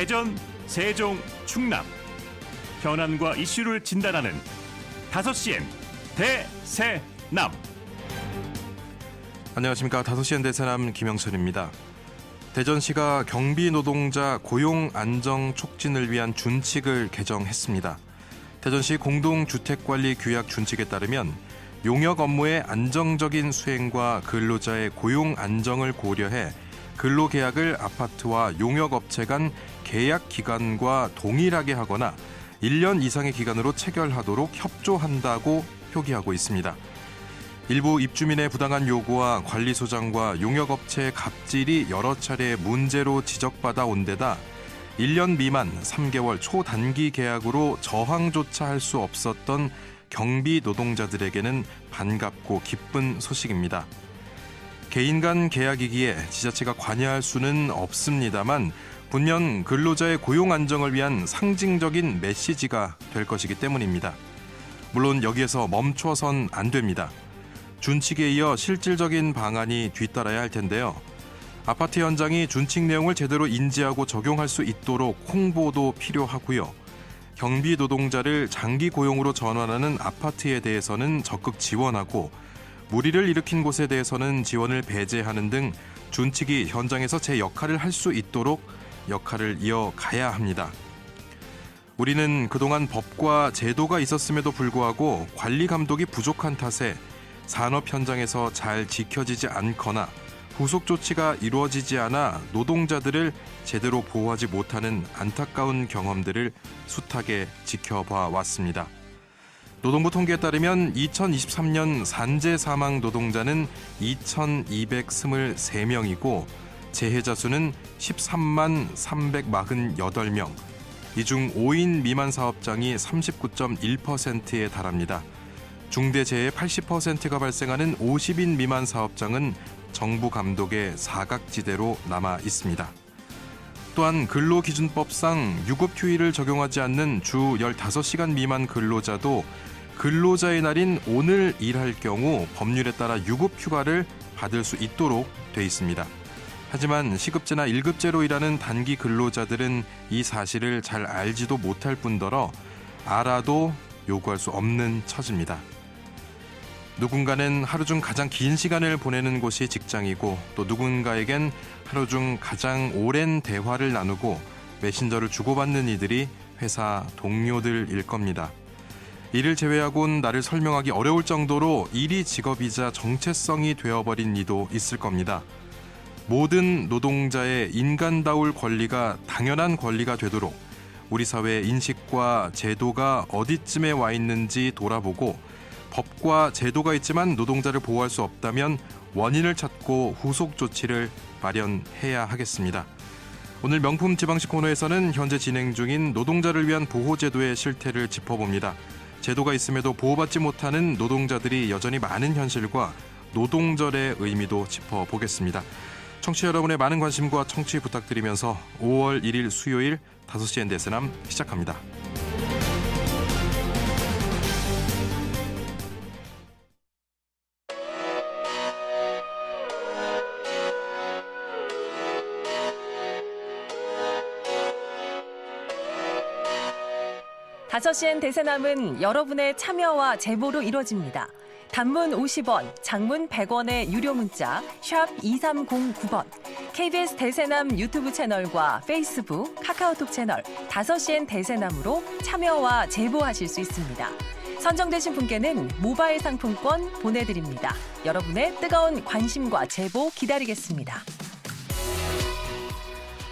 대전, 세종, 충남 현안과 이슈를 진단하는 5시엔 대세남. 안녕하십니까. 5시엔 대세남 김영철입니다. 대전시가 경비 노동자 고용 안정 촉진을 위한 준칙을 개정했습니다. 대전시 공동주택관리 규약 준칙에 따르면 용역 업무의 안정적인 수행과 근로자의 고용 안정을 고려해 근로계약을 아파트와 용역업체 간 계약 기간과 동일하게 하거나 1년 이상의 기간으로 체결하도록 협조한다고 표기하고 있습니다. 일부 입주민의 부당한 요구와 관리소장과 용역업체의 갑질이 여러 차례 문제로 지적받아 온 데다 1년 미만 3개월 초단기 계약으로 저항조차 할 수 없었던 경비 노동자들에게는 반갑고 기쁜 소식입니다. 개인 간 계약이기에 지자체가 관여할 수는 없습니다만 분명 근로자의 고용 안정을 위한 상징적인 메시지가 될 것이기 때문입니다. 물론 여기에서 멈춰선 안 됩니다. 준칙에 이어 실질적인 방안이 뒤따라야 할 텐데요. 아파트 현장이 준칙 내용을 제대로 인지하고 적용할 수 있도록 홍보도 필요하고요. 경비 노동자를 장기 고용으로 전환하는 아파트에 대해서는 적극 지원하고 무리를 일으킨 곳에 대해서는 지원을 배제하는 등 준칙이 현장에서 제 역할을 할 수 있도록 역할을 이어가야 합니다. 우리는 그동안 법과 제도가 있었음에도 불구하고 관리 감독이 부족한 탓에 산업 현장에서 잘 지켜지지 않거나 후속 조치가 이루어지지 않아 노동자들을 제대로 보호하지 못하는 안타까운 경험들을 숱하게 지켜봐 왔습니다. 노동부 통계에 따르면 2023년 산재 사망 노동자는 2,223명이고 재해자 수는 13만 348명, 이 중 5인 미만 사업장이 39.1%에 달합니다. 중대재해 80%가 발생하는 50인 미만 사업장은 정부 감독의 사각지대로 남아 있습니다. 또한 근로기준법상 유급휴일을 적용하지 않는 주 15시간 미만 근로자도 근로자의 날인 오늘 일할 경우 법률에 따라 유급휴가를 받을 수 있도록 돼 있습니다. 하지만 시급제나 1급제로 일하는 단기 근로자들은 이 사실을 잘 알지도 못할 뿐더러 알아도 요구할 수 없는 처지입니다. 누군가는 하루 중 가장 긴 시간을 보내는 곳이 직장이고 또 누군가에겐 하루 중 가장 오랜 대화를 나누고 메신저를 주고받는 이들이 회사 동료들일 겁니다. 이를 제외하곤 나를 설명하기 어려울 정도로 일이 직업이자 정체성이 되어버린 이도 있을 겁니다. 모든 노동자의 인간다울 권리가 당연한 권리가 되도록 우리 사회의 인식과 제도가 어디쯤에 와 있는지 돌아보고 법과 제도가 있지만 노동자를 보호할 수 없다면 원인을 찾고 후속 조치를 마련해야 하겠습니다. 오늘 명품 지방시 코너에서는 현재 진행 중인 노동자를 위한 보호제도의 실태를 짚어봅니다. 제도가 있음에도 보호받지 못하는 노동자들이 여전히 많은 현실과 노동절의 의미도 짚어보겠습니다. 청취자 여러분의 많은 관심과 청취 부탁드리면서 5월 1일 수요일 5시엔 대세남 시작합니다. 다섯 시엔 대세남은 여러분의 참여와 제보로 이루어집니다. 단문 50원, 장문 100원의 유료 문자 샵 2309번, KBS 대세남 유튜브 채널과 페이스북, 카카오톡 채널 5시엔 대세남으로 참여와 제보하실 수 있습니다. 선정되신 분께는 모바일 상품권 보내드립니다. 여러분의 뜨거운 관심과 제보 기다리겠습니다.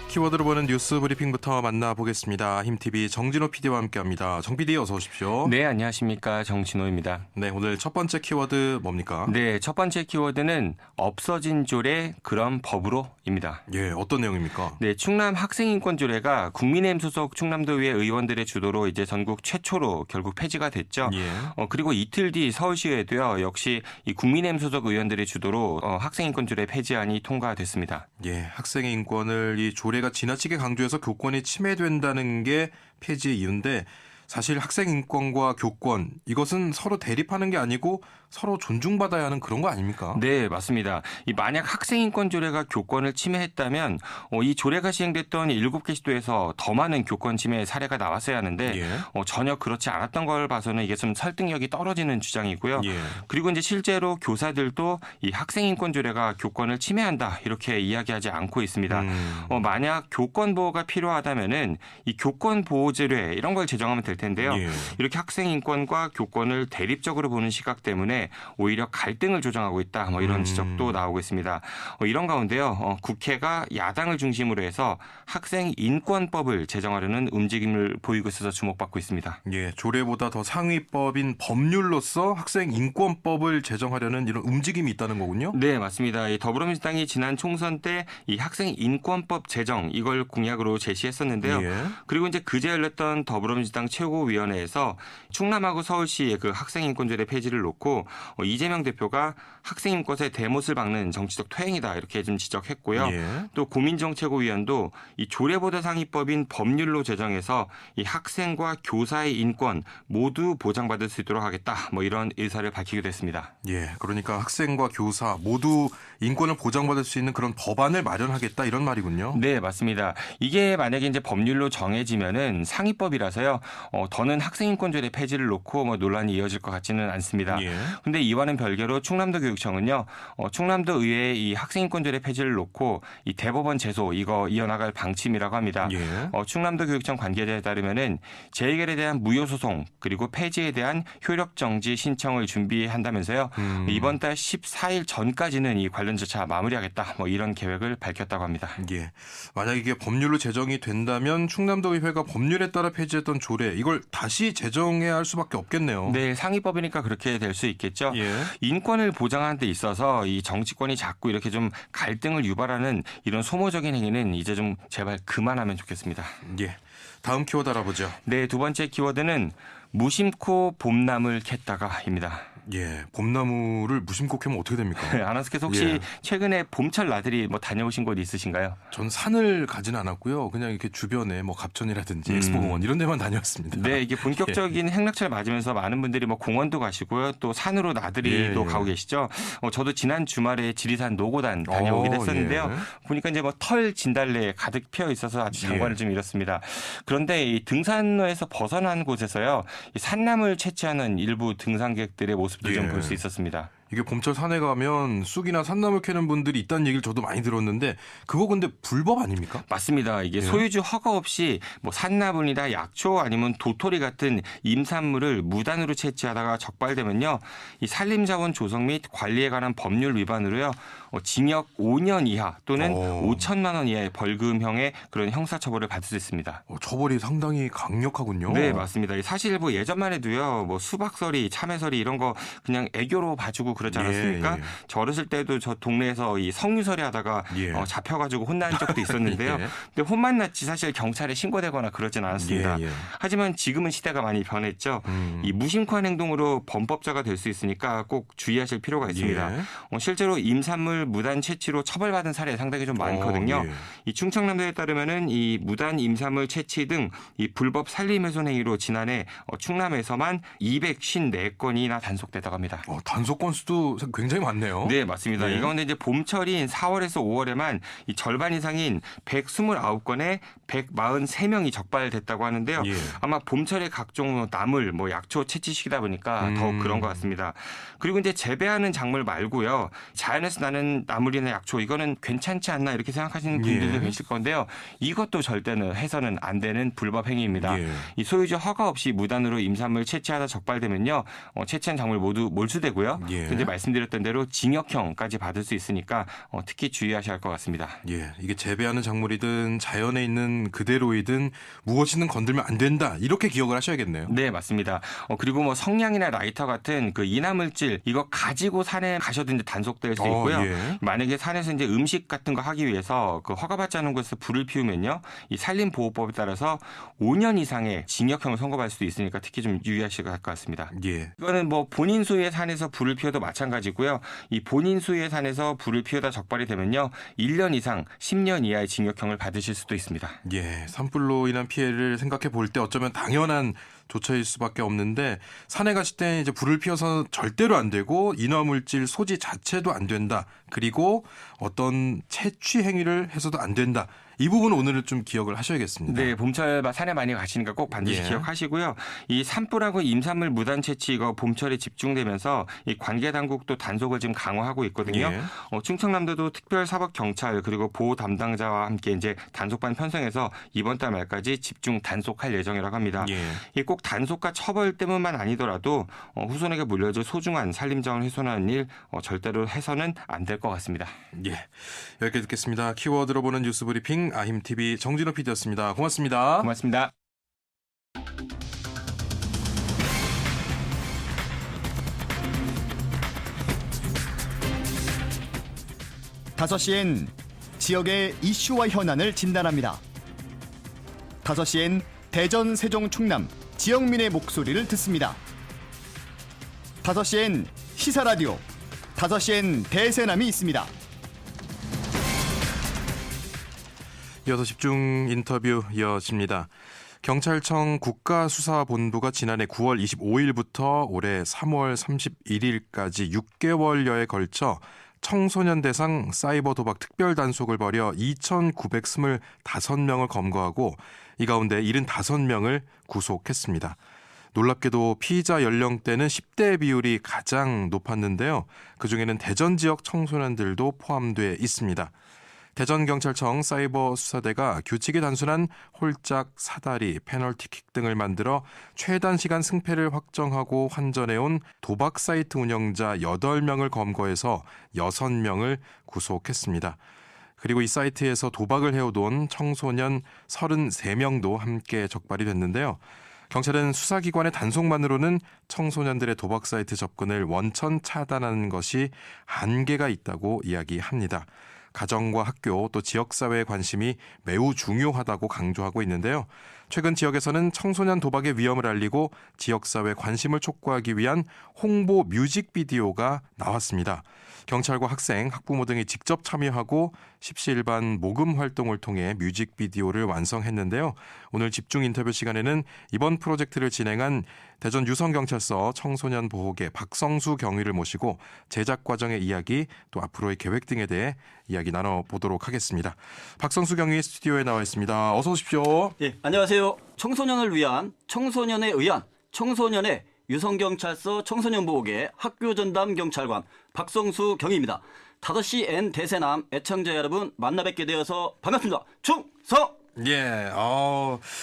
키워드로 보는 뉴스 브리핑부터 만나보겠습니다. 힘TV 정진호 PD와 함께합니다. 정 PD 어서 오십시오. 네, 안녕하십니까. 정진호입니다. 네, 오늘 첫 번째 키워드 뭡니까? 네, 첫 번째 키워드는 없어진 조례 그럼 법으로입니다. 예, 어떤 내용입니까? 네, 충남 학생인권조례가 국민의힘 소속 충남도의회 의원들의 주도로 이제 전국 최초로 결국 폐지가 됐죠. 예. 그리고 이틀 뒤 서울시에도요, 역시 이 국민의힘 소속 의원들의 주도로 학생인권조례 폐지안이 통과됐습니다. 예, 학생의 인권을 이 조례가 지나치게 강조해서 교권이 침해된다는 게 폐지의 이유인데 사실 학생 인권과 교권 이것은 서로 대립하는 게 아니고 서로 존중받아야 하는 그런 거 아닙니까? 네, 맞습니다. 만약 학생인권 조례가 교권을 침해했다면 이 조례가 시행됐던 7개 시도에서 더 많은 교권 침해 사례가 나왔어야 하는데 예. 전혀 그렇지 않았던 걸 봐서는 이게 좀 설득력이 떨어지는 주장이고요. 예. 그리고 이제 실제로 교사들도 이 학생인권 조례가 교권을 침해한다 이렇게 이야기하지 않고 있습니다. 만약 교권 보호가 필요하다면은 이 교권 보호제례 이런 걸 제정하면 될 텐데요. 예. 이렇게 학생인권과 교권을 대립적으로 보는 시각 때문에 오히려 갈등을 조장하고 있다. 이런 지적도 나오고 있습니다. 이런 가운데요. 국회가 야당을 중심으로 해서 학생인권법을 제정하려는 움직임을 보이고 있어서 주목받고 있습니다. 예, 조례보다 더 상위법인 법률로서 학생인권법을 제정하려는 이런 움직임이 있다는 거군요. 네, 맞습니다. 이 더불어민주당이 지난 총선 때 이 학생인권법 제정 이걸 공약으로 제시했었는데요. 예. 그리고 이제 그제 열렸던 더불어민주당 최고위원회에서 충남하고 서울시의 그 학생인권조례 폐지를 놓고 이재명 대표가 학생인권의 대못을 박는 정치적 퇴행이다 이렇게 좀 지적했고요. 예. 또 고민정 최고위원도 이 조례보다 상위법인 법률로 제정해서 이 학생과 교사의 인권 모두 보장받을 수 있도록 하겠다. 이런 의사를 밝히기도 했습니다. 예, 그러니까 학생과 교사 모두 인권을 보장받을 수 있는 그런 법안을 마련하겠다 이런 말이군요. 네, 맞습니다. 이게 만약에 이제 법률로 정해지면은 상위법이라서요. 더는 학생인권조례 폐지를 놓고 논란이 이어질 것 같지는 않습니다. 예. 근데 이와는 별개로 충남도 교육청은요. 충남도 의회에 이 학생인권조례 폐지를 놓고 이 대법원 제소 이거 이어나갈 방침이라고 합니다. 예. 충남도 교육청 관계자에 따르면은 재해결에 대한 무효 소송 그리고 폐지에 대한 효력 정지 신청을 준비한다면서요. 이번 달 14일 전까지는 이 관련 절차 마무리하겠다. 이런 계획을 밝혔다고 합니다. 예. 만약 이게 법률로 제정이 된다면 충남도 의회가 법률에 따라 폐지했던 조례 이걸 다시 제정해야 할 수밖에 없겠네요. 네, 상위법이니까 그렇게 될 수 있겠죠. 예. 인권을 보장하는 데 있어서 이 정치권이 자꾸 이렇게 좀 갈등을 유발하는 이런 소모적인 행위는 이제 좀 제발 그만하면 좋겠습니다. 예. 다음 키워드 알아보죠. 네, 두 번째 키워드는 무심코 봄나물 캤다가입니다. 예. 봄나무를 무심코 캐면 어떻게 됩니까? 아나운서께서 혹시 예. 최근에 봄철 나들이 다녀오신 곳 있으신가요? 전 산을 가진 않았고요. 그냥 이렇게 주변에 갑천이라든지 엑스포공원 이런 데만 다녀왔습니다. 네, 이게 본격적인 행락철 맞으면서 많은 분들이 공원도 가시고요. 또 산으로 나들이도 예. 가고 계시죠. 저도 지난 주말에 지리산 노고단 다녀오긴 했었는데요. 예. 보니까 이제 털 진달래 가득 피어 있어서 아주 장관을 예. 좀 잃었습니다. 그런데 이 등산로에서 벗어난 곳에서요. 이 산나물 채취하는 일부 등산객들의 모습도 좀 예. 볼 수 있었습니다. 이게 봄철 산에 가면 쑥이나 산나물 캐는 분들이 있다는 얘기를 저도 많이 들었는데 그거 근데 불법 아닙니까? 맞습니다. 이게 예. 소유주 허가 없이 산나물이나 약초 아니면 도토리 같은 임산물을 무단으로 채취하다가 적발되면요. 이 산림자원 조성 및 관리에 관한 법률 위반으로요. 징역 5년 이하 또는 5천만 원 이하의 벌금형의 그런 형사처벌을 받을 수 있습니다. 처벌이 상당히 강력하군요. 네, 맞습니다. 사실 예전만 해도요. 수박서리, 참외서리 이런 거 그냥 애교로 봐주고 그러지 않았습니까? 예. 저 어렸을 때도 저 동네에서 이 성유서리 하다가 예. 잡혀가지고 혼난 적도 있었는데요. 예. 근데 혼만 났지 사실 경찰에 신고되거나 그러진 않았습니다. 예, 예. 하지만 지금은 시대가 많이 변했죠. 이 무심코한 행동으로 범법자가 될 수 있으니까 꼭 주의하실 필요가 있습니다. 예. 실제로 임산물 무단 채취로 처벌받은 사례 상당히 좀 많거든요. 예. 이 충청남도에 따르면은 이 무단 임산물 채취 등 이 불법 산림훼손 행위로 지난해 충남에서만 254건이나 단속됐다고 합니다. 단속 건수도 굉장히 많네요. 네, 맞습니다. 예. 이 가운데 이제 봄철인 4월에서 5월에만 이 절반 이상인 129건에 143명이 적발됐다고 하는데요. 예. 아마 봄철에 각종 나물, 약초 채취시키다 보니까 더욱 그런 것 같습니다. 그리고 이제 재배하는 작물 말고요. 자연에서 나는 나물이나 약초 이거는 괜찮지 않나 이렇게 생각하시는 분들도 예. 계실 건데요. 이것도 절대는 해서는 안 되는 불법 행위입니다. 예. 이 소유주 허가 없이 무단으로 임산물 채취하다 적발되면요. 채취한 작물 모두 몰수되고요. 예. 이제 말씀드렸던 대로 징역형까지 받을 수 있으니까 특히 주의하셔야 할 것 같습니다. 예, 이게 재배하는 작물이든 자연에 있는 그대로이든 무엇이든 건들면 안 된다. 이렇게 기억을 하셔야겠네요. 네, 맞습니다. 그리고 성냥이나 라이터 같은 그 인화물질 이거 가지고 산에 가셔도 이제 단속될 수 있고요. 예. 만약에 산에서 이제 음식 같은 거 하기 위해서 그 허가받지 않은 곳에서 불을 피우면요. 이 산림보호법에 따라서 5년 이상의 징역형을 선고받을 수도 있으니까 특히 좀 유의하셔야 할 것 같습니다. 예. 이거는 본인 소유의 산에서 불을 피워도 마찬가지고요. 이 본인 소유의 산에서 불을 피우다 적발이 되면요. 1년 이상 10년 이하의 징역형을 받으실 수도 있습니다. 예, 산불로 인한 피해를 생각해 볼 때 어쩌면 당연한 조처일 수밖에 없는데 산에 가실 때 이제 불을 피워서 절대로 안 되고 인화물질 소지 자체도 안 된다. 그리고 어떤 채취 행위를 해서도 안 된다. 이 부분은 오늘은 좀 기억을 하셔야겠습니다. 네, 봄철 산에 많이 가시니까 꼭 반드시 예. 기억하시고요. 이 산불하고 임산물 무단 채취 이거 봄철에 집중되면서 이 관계 당국도 단속을 지금 강화하고 있거든요. 예. 충청남도도 특별사법경찰 그리고 보호 담당자와 함께 이제 단속반 편성해서 이번 달 말까지 집중 단속할 예정이라고 합니다. 예. 이 꼭 단속과 처벌 때문만 아니더라도 후손에게 물려줄 소중한 산림자원 훼손하는 일 절대로 해서는 안 될 것 같습니다. 예. 여기까지 듣겠습니다. 키워드로 보는 뉴스 브리핑 아힘TV 정진호 PD였습니다. 고맙습니다. 고맙습니다. 다섯 시엔 지역의 이슈와 현안을 진단합니다. 5시엔 대전, 세종, 충남 지역민의 목소리를 듣습니다. 5시엔 시사라디오, 5시엔 대세남이 있습니다. 이어서 집중 인터뷰 이어집니다. 경찰청 국가수사본부가 지난해 9월 25일부터 올해 3월 31일까지 6개월여에 걸쳐 청소년 대상 사이버 도박 특별 단속을 벌여 2,925명을 검거하고 이 가운데 75명을 구속했습니다. 놀랍게도 피의자 연령대는 10대 비율이 가장 높았는데요. 그중에는 대전 지역 청소년들도 포함돼 있습니다. 대전경찰청 사이버수사대가 규칙이 단순한 홀짝, 사다리, 페널티킥 등을 만들어 최단시간 승패를 확정하고 환전해온 도박 사이트 운영자 8명을 검거해서 6명을 구속했습니다. 그리고 이 사이트에서 도박을 해오던 청소년 33명도 함께 적발이 됐는데요. 경찰은 수사기관의 단속만으로는 청소년들의 도박 사이트 접근을 원천 차단하는 것이 한계가 있다고 이야기합니다. 가정과 학교 또 지역사회의 관심이 매우 중요하다고 강조하고 있는데요. 최근 지역에서는 청소년 도박의 위험을 알리고 지역사회 관심을 촉구하기 위한 홍보 뮤직비디오가 나왔습니다. 경찰과 학생, 학부모 등이 직접 참여하고 십시일반 모금 활동을 통해 뮤직비디오를 완성했는데요. 오늘 집중 인터뷰 시간에는 이번 프로젝트를 진행한 대전 유성경찰서 청소년 보호계 박성수 경위를 모시고 제작 과정의 이야기 또 앞으로의 계획 등에 대해 이야기 나눠보도록 하겠습니다. 박성수 경위 스튜디오에 나와 있습니다. 어서 오십시오. 예, 안녕하세요. 청소년을 위한 청소년에 의한 청소년의 유성경찰서 청소년보호계 학교전담경찰관 박성수 경위입니다. 5시 N 대세남 애청자 여러분 만나 뵙게 되어서 반갑습니다. 충성! 예,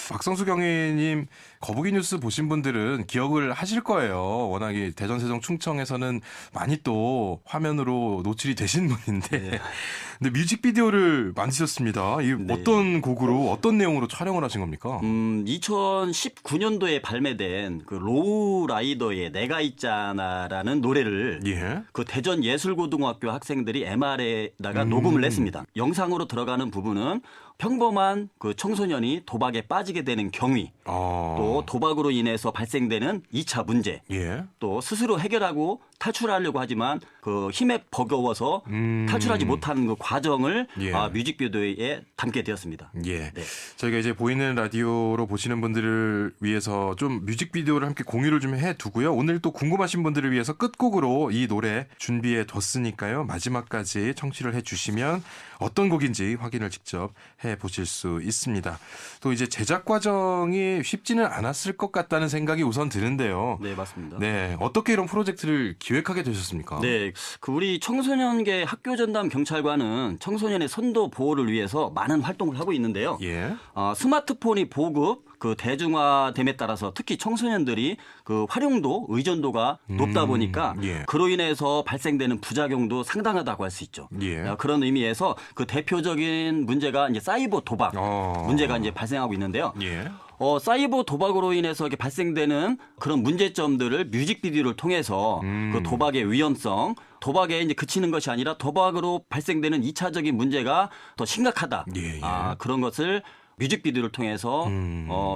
박성수 경위님 거북이 뉴스 보신 분들은 기억을 하실 거예요. 워낙 이 대전, 세종, 충청에서는 많이 또 화면으로 노출이 되신 분인데, 네. 근데 뮤직비디오를 만드셨습니다. 이 네. 어떤 곡으로 어떤 내용으로 촬영을 하신 겁니까? 2019년도에 발매된 그 로우 라이더의 내가 있잖아라는 노래를 예. 그 대전 예술고등학교 학생들이 MR에다가 녹음을 했습니다. 영상으로 들어가는 부분은 평범한 그 청소년이 도박에 빠지게 되는 경위, 또 도박으로 인해서 발생되는 2차 문제, 예. 또 스스로 해결하고 탈출하려고 하지만 그 힘에 버거워서 탈출하지 못하는 그 과정을 예. 뮤직비디오에 담게 되었습니다. 예. 네. 저희가 이제 보이는 라디오로 보시는 분들을 위해서 좀 뮤직비디오를 함께 공유를 좀 해두고요. 오늘 또 궁금하신 분들을 위해서 끝곡으로 이 노래 준비해 뒀으니까요. 마지막까지 청취를 해주시면 어떤 곡인지 확인을 직접 해보실 수 있습니다. 또 이제 제작 과정이 쉽지는 않았을 것 같다는 생각이 우선 드는데요. 네, 맞습니다. 네, 어떻게 이런 프로젝트를 기획하게 되셨습니까? 네, 그 우리 청소년계 학교전담 경찰관은 청소년의 선도 보호를 위해서 많은 활동을 하고 있는데요. 예. 스마트폰이 보급, 그 대중화됨에 따라서 특히 청소년들이 그 활용도, 의존도가 높다 보니까 예. 그로 인해서 발생되는 부작용도 상당하다고 할 수 있죠. 예. 그런 의미에서 그 대표적인 문제가 이제 사이버 도박 문제가 이제 발생하고 있는데요. 예. 사이버 도박으로 인해서 이렇게 발생되는 그런 문제점들을 뮤직비디오를 통해서 그 도박의 위험성, 도박에 이제 그치는 것이 아니라 도박으로 발생되는 2차적인 문제가 더 심각하다. 예, 예. 그런 것을 뮤직비디오를 통해서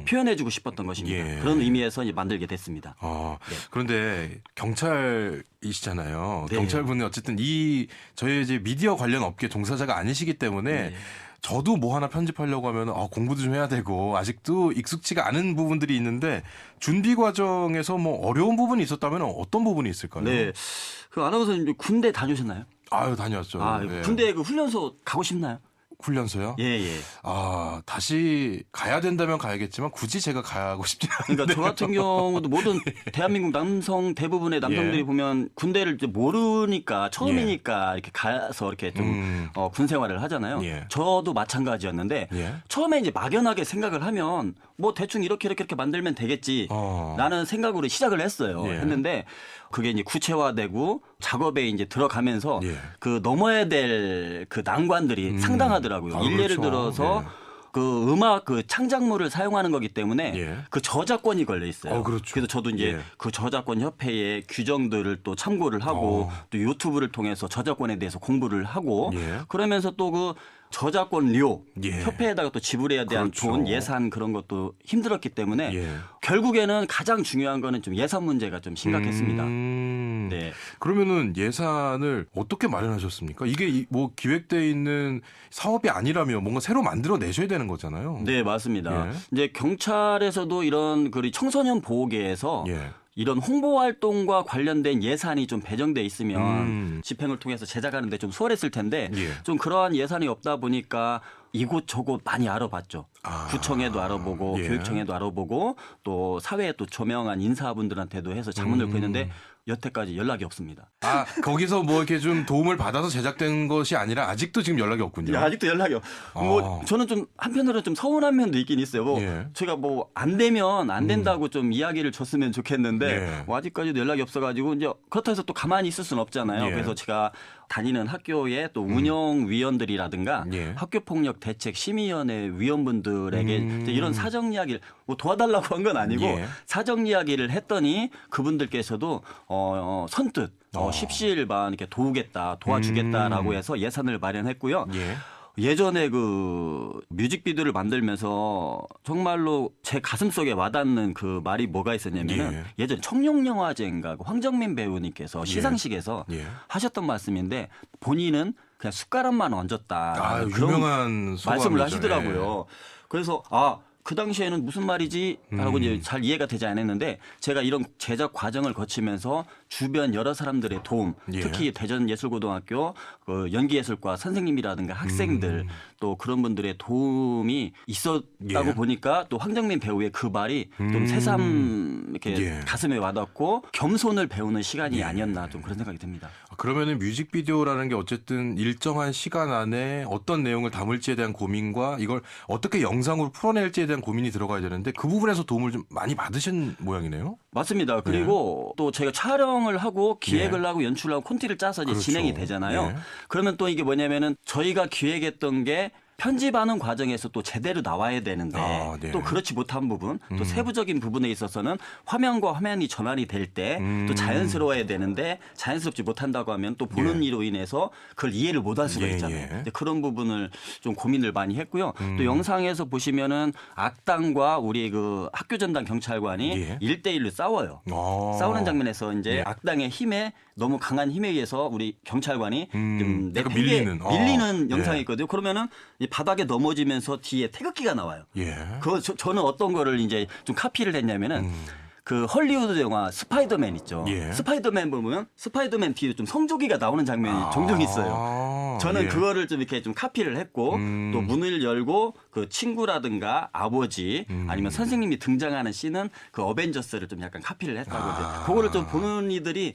표현해주고 싶었던 것입니다. 예. 그런 의미에서 이제 만들게 됐습니다. 네. 그런데 경찰이시잖아요. 네. 경찰분이 어쨌든 저희 이제 미디어 관련 업계 종사자가 아니시기 때문에 네. 저도 뭐 하나 편집하려고 하면 공부도 좀 해야 되고 아직도 익숙지가 않은 부분들이 있는데 준비 과정에서 뭐 어려운 부분이 있었다면 어떤 부분이 있을까요? 네. 그 아나운서님 군대 다녀오셨나요? 아유, 다녀왔죠. 예. 군대 그 훈련소 가고 싶나요? 훈련소요? 예. 다시 가야 된다면 가야겠지만 굳이 제가 가고 싶지 않아요. 그러니까 저 같은 경우도 모든 대한민국 대부분의 남성들이 예. 보면 군대를 이제 모르니까 처음이니까 이렇게 가서 이렇게 좀 군 생활을 하잖아요. 예. 저도 마찬가지였는데 예. 처음에 이제 막연하게 생각을 하면 뭐 대충 이렇게 만들면 되겠지. 라는 생각으로 시작을 했어요. 예. 했는데 그게 이제 구체화되고 작업에 이제 들어가면서 예. 그 넘어야 될 그 난관들이 상당하더라고요. 일례를 그렇죠. 들어서 예. 그 음악 그 창작물을 사용하는 거기 때문에 예. 그 저작권이 걸려 있어요. 그렇죠. 그래서 저도 이제 예. 그 저작권 협회의 규정들을 또 참고를 하고 또 유튜브를 통해서 저작권에 대해서 공부를 하고 예. 그러면서 또 그 저작권료 예. 협회에다가 또 지불해야 대한 그렇죠. 돈 예산 그런 것도 힘들었기 때문에 예. 결국에는 가장 중요한 거는 좀 예산 문제가 좀 심각했습니다. 네. 그러면은 예산을 어떻게 마련하셨습니까? 이게 뭐 기획돼 있는 사업이 아니라면 뭔가 새로 만들어 내셔야 되는 거잖아요. 네, 맞습니다. 예. 이제 경찰에서도 이런 그 청소년 보호계에서 예. 이런 홍보 활동과 관련된 예산이 좀 배정돼 있으면 집행을 통해서 제작하는 데 좀 수월했을 텐데 예. 좀 그러한 예산이 없다 보니까 이곳저곳 많이 알아봤죠. 구청에도 알아보고 예. 교육청에도 알아보고 또 사회에 또 조명한 인사분들한테도 해서 자문을 구했는데 여태까지 연락이 없습니다. 거기서 뭐 이렇게 좀 도움을 받아서 제작된 것이 아니라 아직도 지금 연락이 없군요. 아직도 연락이 뭐 저는 좀 한편으로는 좀 서운한 면도 있긴 있어요. 뭐 예. 제가 뭐 안 되면 안 된다고 좀 이야기를 줬으면 좋겠는데 예. 뭐 아직까지도 연락이 없어가지고 이제 그렇다고 해서 또 가만히 있을 수는 없잖아요. 예. 그래서 제가 다니는 학교의 또 운영위원들이라든가 예. 학교폭력대책심의위원회 위원분들에게 이제 이런 사정 이야기를 뭐 도와달라고 한 건 아니고 예. 사정 이야기를 했더니 그분들께서도 선뜻 십시일반 이렇게 도와주겠다라고 해서 예산을 마련했고요. 예. 예전에 그 뮤직비디오를 만들면서 정말로 제 가슴속에 와닿는 그 말이 뭐가 있었냐면은 예전 청룡영화제인가 그 황정민 배우님께서 시상식에서 예. 하셨던 말씀인데 본인은 그냥 숟가락만 얹었다. 유명한 말씀을 소감이죠. 하시더라고요. 그래서 그 당시에는 무슨 말이지? 하고 이제 잘 이해가 되지 않았는데 제가 이런 제작 과정을 거치면서 주변 여러 사람들의 도움, 예. 특히 대전예술고등학교 그 연기예술과 선생님이라든가 학생들 또 그런 분들의 도움이 있었다고 예. 보니까 또 황정민 배우의 그 말이 좀 새삼 이렇게 예. 가슴에 와닿고 겸손을 배우는 시간이 아니었나 좀 그런 생각이 듭니다. 그러면은 뮤직비디오라는 게 어쨌든 일정한 시간 안에 어떤 내용을 담을지에 대한 고민과 이걸 어떻게 영상으로 풀어낼지에 대한 고민이 들어가야 되는데 그 부분에서 도움을 좀 많이 받으신 모양이네요. 맞습니다. 그리고 또 제가 촬영을 하고 기획을 하고 연출을 하고 콘티를 짜서 이제 그렇죠. 진행이 되잖아요. 예. 그러면 또 이게 뭐냐면은 저희가 기획했던 게 편집하는 과정에서 또 제대로 나와야 되는데 네. 또 그렇지 못한 부분 또 세부적인 부분에 있어서는 화면과 화면이 전환이 될 때 또 자연스러워야 되는데 자연스럽지 못한다고 하면 또 보는 이로 인해서 그걸 이해를 못할 수가 있잖아요. 근데 그런 부분을 좀 고민을 많이 했고요. 또 영상에서 보시면은 악당과 우리 그 학교 전담 경찰관이 1대1로 싸워요. 싸우는 장면에서 이제 악당의 힘에 너무 강한 힘에 의해서 우리 경찰관이 좀 약간 밀리는 영상이 있거든요. 그러면은 이 바닥에 넘어지면서 뒤에 태극기가 나와요. 저는 어떤 거를 이제 좀 카피를 했냐면은 그 헐리우드 영화 스파이더맨 있죠. 스파이더맨 보면 스파이더맨 뒤에 좀 성조기가 나오는 장면이 종종 있어요. 저는 그거를 좀 이렇게 좀 카피를 했고 또 문을 열고 그 친구라든가 아버지 아니면 선생님이 등장하는 씬은 그 어벤져스를 좀 약간 카피를 했다고 이제 그거를 좀 보는 이들이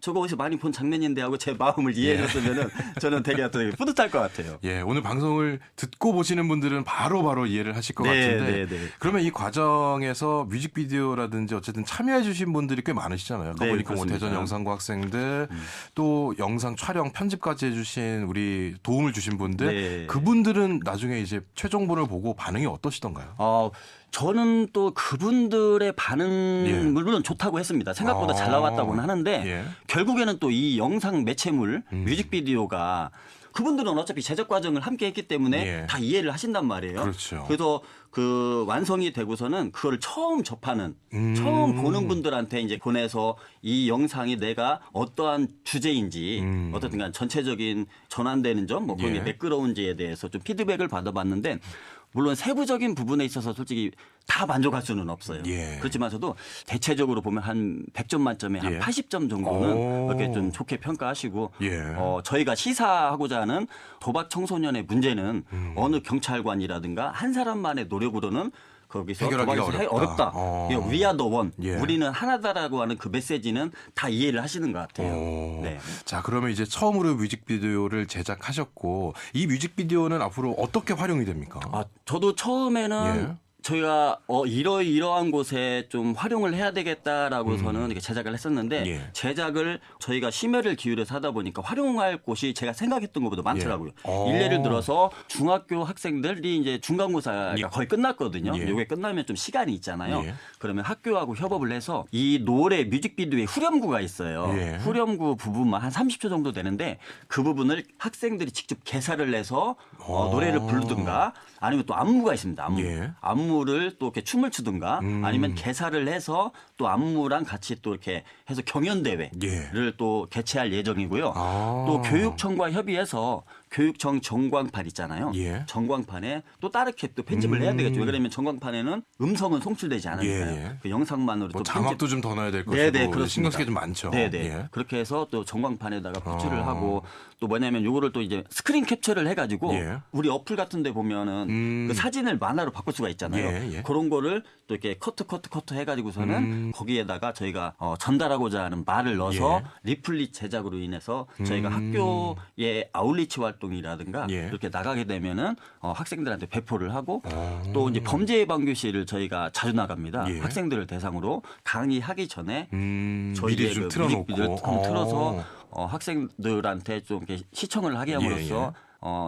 저거 어디서 많이 본 장면인데 하고 제 마음을 이해해줬으면은 저는 되게 뿌듯할 것 같아요. 오늘 방송을 듣고 보시는 분들은 바로 이해를 하실 것 같은데 그러면 이 과정에서 뮤직비디오라든지 어쨌든 참여해주신 분들이 꽤 많으시잖아요. 아까 보니까 뭐 대전 영상고 학생들 또 영상 촬영 편집까지 해주신 우리 도움을 주신 분들 그분들은 나중에 이제 최종본을 보고 반응이 어떠시던가요? 저는 또 그분들의 반응 물론 좋다고 했습니다. 생각보다 잘 나왔다고는 하는데 결국에는 또 이 영상 매체물 뮤직비디오가 그분들은 어차피 제작 과정을 함께 했기 때문에 예. 다 이해를 하신단 말이에요. 그렇죠. 그래서 그 완성이 되고서는 그걸 처음 접하는 처음 보는 분들한테 이제 보내서 이 영상이 내가 어떠한 주제인지 어떻든 간 전체적인 전환되는 점 뭐 그런 게 예. 매끄러운지에 대해서 좀 피드백을 받아봤는데 물론 세부적인 부분에 있어서 솔직히 다 만족할 수는 없어요. 예. 그렇지만서도 대체적으로 보면 한 100점 만점에 한 예. 80점 정도는 오. 이렇게 좀 좋게 평가하시고 예. 저희가 시사하고자 하는 도박 청소년의 문제는 어느 경찰관이라든가 한 사람만의 노력으로는 거기서 해결하기가 도박에서 어렵다. 어렵다. We are the one. 예. 우리는 하나다라고 하는 그 메시지는 다 이해를 하시는 것 같아요. 네. 자, 그러면 이제 처음으로 뮤직비디오를 제작하셨고 이 뮤직비디오는 앞으로 어떻게 활용이 됩니까? 저도 처음에는 예. 저희가 이러한 곳에 좀 활용을 해야 되겠다라고서는 이렇게 제작을 했었는데 예. 제작을 저희가 심혈을 기울여서 하다 보니까 활용할 곳이 제가 생각했던 것보다 많더라고요. 예. 일례를 들어서 중학교 학생들이 이제 중간고사가 예. 거의 끝났거든요. 예. 이게 끝나면 좀 시간이 있잖아요. 예. 그러면 학교하고 협업을 해서 이 노래 뮤직비디오에 후렴구가 있어요. 예. 후렴구 부분만 한 30초 정도 되는데 그 부분을 학생들이 직접 개사를 해서 노래를 부르든가 아니면 또 안무가 있습니다. 안무. 예. 안무를 또 이렇게 춤을 추든가 아니면 개사를 해서 또 안무랑 같이 또 이렇게 해서 경연대회를 예. 또 개최할 예정이고요. 아. 또 교육청과 협의해서 교육청 전광판 있잖아요. 예. 전광판에 또 다르게 또 편집을 해야 되겠죠. 왜냐하면 전광판에는 음성은 송출되지 않으니까요. 예, 예. 그 영상만으로 뭐 또 자막도 좀 더 넣어야 될 것이고 네네, 그렇습니다. 신경 쓰기 좀 많죠. 네네. 예. 그렇게 해서 또 전광판에다가 표출을 하고 또 뭐냐면 요거를 또 이제 스크린 캡처를 해가지고 예. 우리 어플 같은데 보면은 그 사진을 만화로 바꿀 수가 있잖아요. 예, 예. 그런 거를 또 이렇게 커트 해가지고서는 거기에다가 저희가 전달하고자 하는 말을 넣어서 예. 리플릿 제작으로 인해서 저희가 학교의 아웃리치 활동이라든가 예. 이렇게 나가게 되면은 학생들한테 배포를 하고 또 이제 범죄 예방 교실을 저희가 자주 나갑니다. 예. 학생들을 대상으로 강의하기 전에 미리 저희의 좀 그 틀어놓고 뮤직비디오를 틀어서 학생들한테 좀 이렇게 시청을 하게 함으로써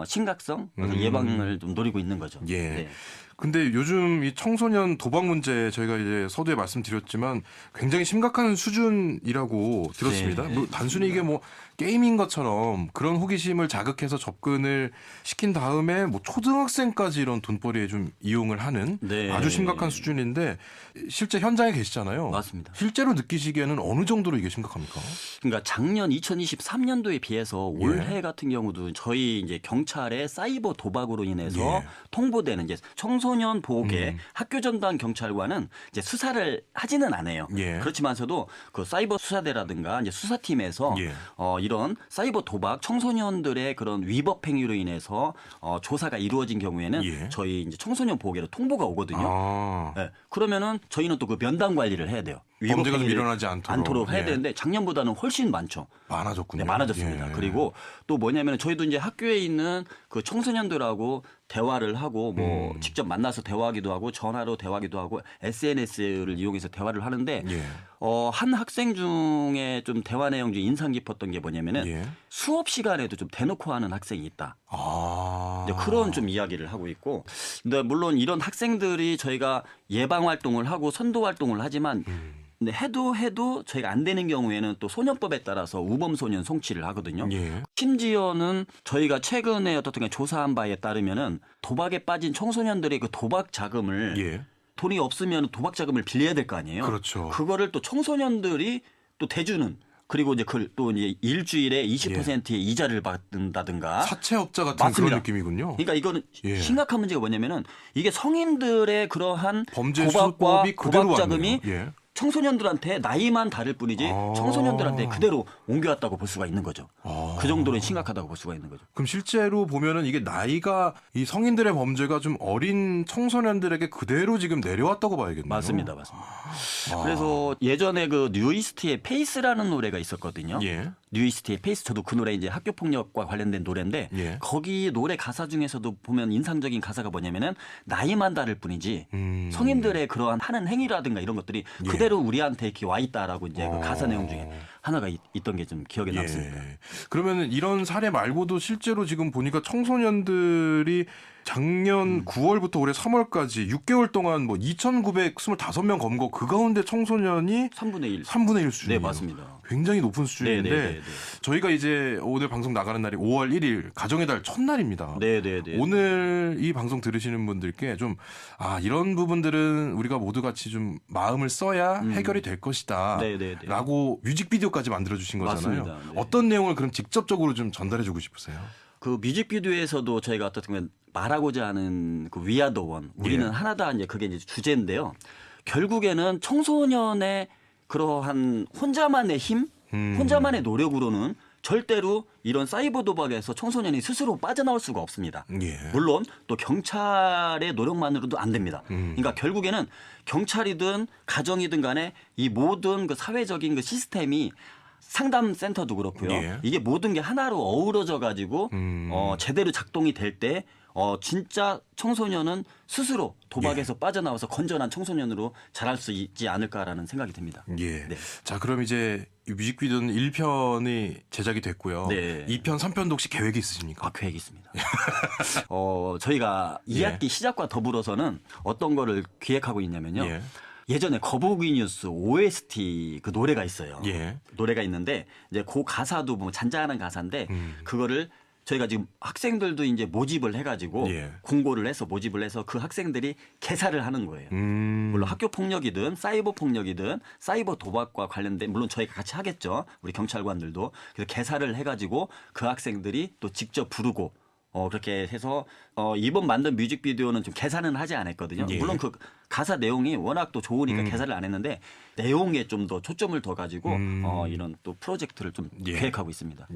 심각성 예방을 좀 노리고 있는 거죠. 예. 네. 근데 요즘 이 청소년 도박 문제 저희가 이제 서두에 말씀드렸지만 굉장히 심각한 수준이라고 들었습니다. 네, 뭐 단순히 이게 뭐 게임인 것처럼 그런 호기심을 자극해서 접근을 시킨 다음에 뭐 초등학생까지 이런 돈벌이에 좀 이용을 하는 네. 아주 심각한 수준인데 실제 현장에 계시잖아요. 맞습니다. 실제로 느끼시기에는 어느 정도로 이게 심각합니까? 그러니까 작년 2023년도에 비해서 올해 같은 경우도 저희 이제 경찰의 사이버 도박으로 인해서 예. 통보되는 이제 청소년 보호계 학교 전담 경찰관은 이제 수사를 하지는 않아요. 예. 그렇지만서도 그 사이버 수사대라든가 이제 수사팀에서 예. 이런 사이버 도박 청소년들의 그런 위법 행위로 인해서 조사가 이루어진 경우에는 예. 저희 이제 청소년 보호계로 통보가 오거든요. 아. 네. 그러면은 저희는 또 그 면담 관리를 해야 돼요. 위법 범죄가 좀 행위를 일어나지 않도록. 해야 예. 되는데 작년보다는 훨씬 많죠. 많아졌군요. 네, 많아졌습니다. 예. 그리고 또 뭐냐면 저희도 이제 학교에 있는 그 청소년들하고 대화를 하고 뭐 직접 만나서 대화하기도 하고 전화로 대화하기도 하고 SNS를 이용해서 대화를 하는데 예. 한 학생 중에 좀 대화 내용 중에 인상 깊었던 게 뭐냐면은 예. 수업 시간에도 좀 대놓고 하는 학생이 있다. 아. 이제 그런 좀 이야기를 하고 있고, 근데 물론 이런 학생들이 저희가 예방 활동을 하고 선도 활동을 하지만 근데 해도 저희가 안 되는 경우에는 또 소년법에 따라서 우범소년 송치를 하거든요. 예. 심지어는 저희가 최근에 어떻게 조사한 바에 따르면은 도박에 빠진 청소년들의 그 도박 자금을 예. 돈이 없으면 도박 자금을 빌려야 될 거 아니에요. 그렇죠. 그거를 또 청소년들이 또 대주는 그리고 이제 또 이제 일주일에 20%의 이자를 받는다든가. 사채업자 같은 맞습니다. 그런 느낌이군요. 그러니까 이거는 예. 심각한 문제가 뭐냐면은 이게 성인들의 그러한 범죄 도박과 수법이 그대로 도박 자금이 왔네요. 예. 청소년들한테 나이만 다를 뿐이지 아. 청소년들한테 그대로 옮겨왔다고 볼 수가 있는 거죠. 아. 그 정도로 심각하다고 볼 수가 있는 거죠. 그럼 실제로 보면은 이게 나이가 이 성인들의 범죄가 좀 어린 청소년들에게 그대로 지금 내려왔다고 봐야겠네요. 맞습니다. 그래서 예전에 그 뉴이스트의 페이스라는 노래가 있었거든요. 예. 뉴이스트의 페이스, 저도 그 노래 이제 학교 폭력과 관련된 노래인데 예. 거기 노래 가사 중에서도 보면 인상적인 가사가 뭐냐면은 나이만 다를 뿐이지 성인들의 그러한 하는 행위라든가 이런 것들이 예. 그대로 우리한테 이렇게 와 있다라고 이제 그 가사 내용 중에 하나가 있던 게 좀 기억에 남습니다. 그러면 이런 사례 말고도 실제로 지금 보니까 청소년들이 작년 9월부터 올해 3월까지 6개월 동안 뭐 2,925명 검거 그 가운데 청소년이 3분의 1 수준이에요. 네, 맞습니다. 굉장히 높은 수준인데 네. 저희가 이제 오늘 방송 나가는 날이 5월 1일 가정의 달 첫날입니다. 네. 오늘 이 방송 들으시는 분들께 좀 이런 부분들은 우리가 모두 같이 좀 마음을 써야 해결이 될 것이다. 라고 뮤직비디오까지 만들어 주신 거잖아요. 맞습니다. 네. 어떤 내용을 그럼 직접적으로 좀 전달해 주고 싶으세요? 그 뮤직비디오에서도 저희가 어떻게 보면 말하고자 하는 그 위아더원 우리는 하나다 이제 그게 이제 주제인데요. 결국에는 청소년의 그러한 혼자만의 힘, 혼자만의 노력으로는 절대로 이런 사이버 도박에서 청소년이 스스로 빠져나올 수가 없습니다. 물론 또 경찰의 노력만으로도 안 됩니다. 그러니까 결국에는 경찰이든 가정이든 간에 이 모든 그 사회적인 그 시스템이 상담 센터도 그렇고요. 이게 모든 게 하나로 어우러져 가지고 제대로 작동이 될 때 진짜 청소년은 스스로 도박에서 빠져나와서 건전한 청소년으로 자랄 수 있지 않을까라는 생각이 듭니다. 네. 자, 그럼 이제 이 뮤직비디오는 1편이 제작이 됐고요. 2편, 3편도 혹시 계획이 있으십니까? 계획이 있습니다. 저희가 2학기 시작과 더불어서는 어떤 거를 기획하고 있냐면요. 예전에 거북이 뉴스 OST 그 노래가 있어요. 노래가 있는데 이제 그 가사도 뭐 잔잔한 가사인데 그거를 저희가 지금 학생들도 이제 모집을 해가지고 공고를 해서 모집을 해서 그 학생들이 개사를 하는 거예요. 물론 학교 폭력이든 사이버 폭력이든 사이버 도박과 관련된 물론 저희가 같이 하겠죠. 우리 경찰관들도 그래서 개사를 해가지고 그 학생들이 또 직접 부르고 그렇게 해서 이번 만든 뮤직비디오는 좀 개사는 하지 않았거든요. 물론 그 가사 내용이 워낙 또 좋으니까 개사를 안 했는데 내용에 좀 더 초점을 더 가지고 이런 또 프로젝트를 좀 계획하고 있습니다.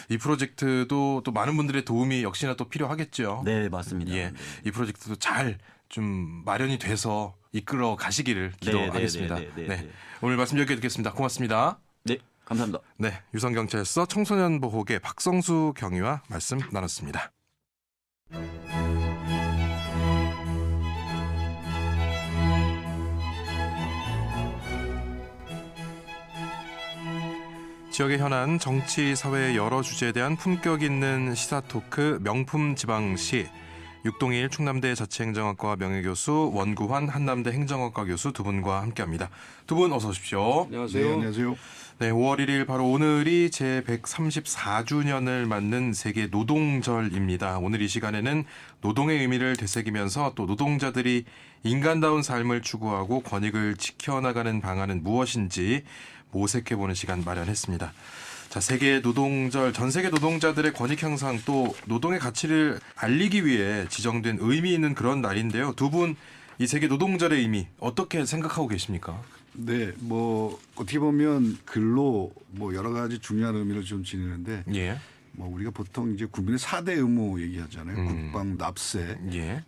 이 프로젝트도 또 많은 분들의 도움이 역시나 또 필요하겠죠. 네, 맞습니다. 이 프로젝트도 잘 좀 마련이 돼서 이끌어 가시기를 기도하겠습니다. 오늘 말씀 여기까지 듣겠습니다. 고맙습니다. 네. 감사합니다. 네, 유성경찰서 청소년 보호계 박성수 경위와 말씀 나눴습니다. 지역의 현안, 정치, 사회 여러 주제에 대한 품격 있는 시사 토크 명품 지방시 육동일 충남대 자치행정학과 명예교수 원구환 한남대 행정학과 교수 두 분과 함께합니다. 두 분 어서 오십시오. 안녕하세요. 네, 안녕하세요. 네, 5월 1일 바로 오늘이 제 134주년을 맞는 세계 노동절입니다. 오늘 이 시간에는 노동의 의미를 되새기면서 또 노동자들이 인간다운 삶을 추구하고 권익을 지켜나가는 방안은 무엇인지 모색해보는 시간 마련했습니다. 자, 세계 노동절, 전 세계 노동자들의 권익 향상 또 노동의 가치를 알리기 위해 지정된 의미 있는 그런 날인데요. 두 분 이 세계 노동절의 의미 어떻게 생각하고 계십니까? 네, 뭐 어떻게 보면 근로 뭐 여러 가지 중요한 의미를 좀 지니는데, 뭐 우리가 보통 이제 국민의 4대 의무 얘기하잖아요. 국방, 납세,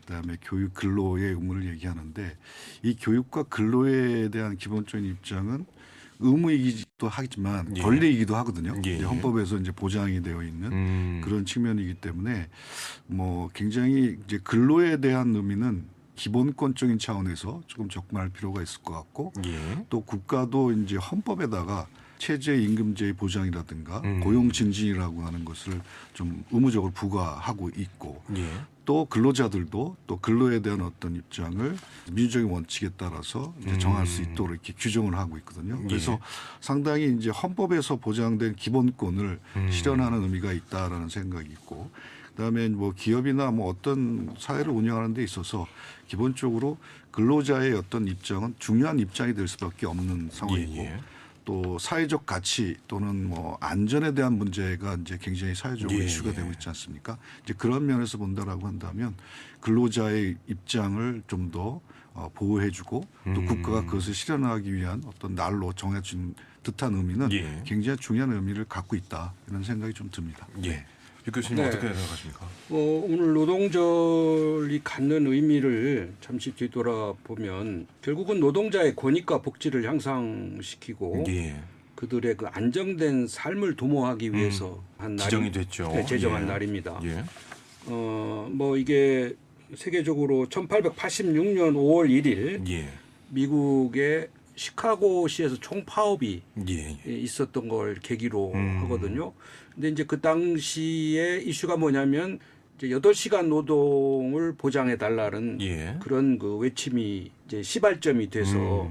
그다음에 교육, 근로의 의무를 얘기하는데 이 교육과 근로에 대한 기본적인 입장은 의무이기도 하지만 권리이기도 하거든요. 이제 헌법에서 이제 보장이 되어 있는 그런 측면이기 때문에 뭐 굉장히 이제 근로에 대한 의미는 기본권적인 차원에서 조금 접근할 필요가 있을 것 같고 또 국가도 이제 헌법에다가 최저 임금제의 보장이라든가 고용 증진이라고 하는 것을 좀 의무적으로 부과하고 있고 또 근로자들도 또 근로에 대한 어떤 입장을 민주적인 원칙에 따라서 이제 정할 수 있도록 이렇게 규정을 하고 있거든요. 그래서 상당히 이제 헌법에서 보장된 기본권을 실현하는 의미가 있다라는 생각이 있고, 그다음에 뭐 기업이나 뭐 어떤 사회를 운영하는 데 있어서 기본적으로 근로자의 어떤 입장은 중요한 입장이 될 수밖에 없는 상황이고 또 사회적 가치 또는 뭐 안전에 대한 문제가 이제 굉장히 사회적으로 이슈가 되고 있지 않습니까? 이제 그런 면에서 본다라고 한다면 근로자의 입장을 좀 더 보호해주고 또 국가가 그것을 실현하기 위한 어떤 날로 정해진 듯한 의미는 굉장히 중요한 의미를 갖고 있다 이런 생각이 좀 듭니다. 유 교수님 어떻게 생각하십니까? 오늘 노동절이 갖는 의미를 잠시 뒤돌아보면 결국은 노동자의 권익과 복지를 향상시키고 그들의 그 안정된 삶을 도모하기 위해서 한 날이 지정이 됐죠. 네, 제정한 날입니다. 뭐 이게 세계적으로 1886년 5월 1일 미국의 시카고시에서 총파업이 예. 있었던 걸 계기로 하거든요. 근데 이제 그 당시에 이슈가 뭐냐면 이제 8시간 노동을 보장해 달라는 예. 그런 그 외침이 이제 시발점이 돼서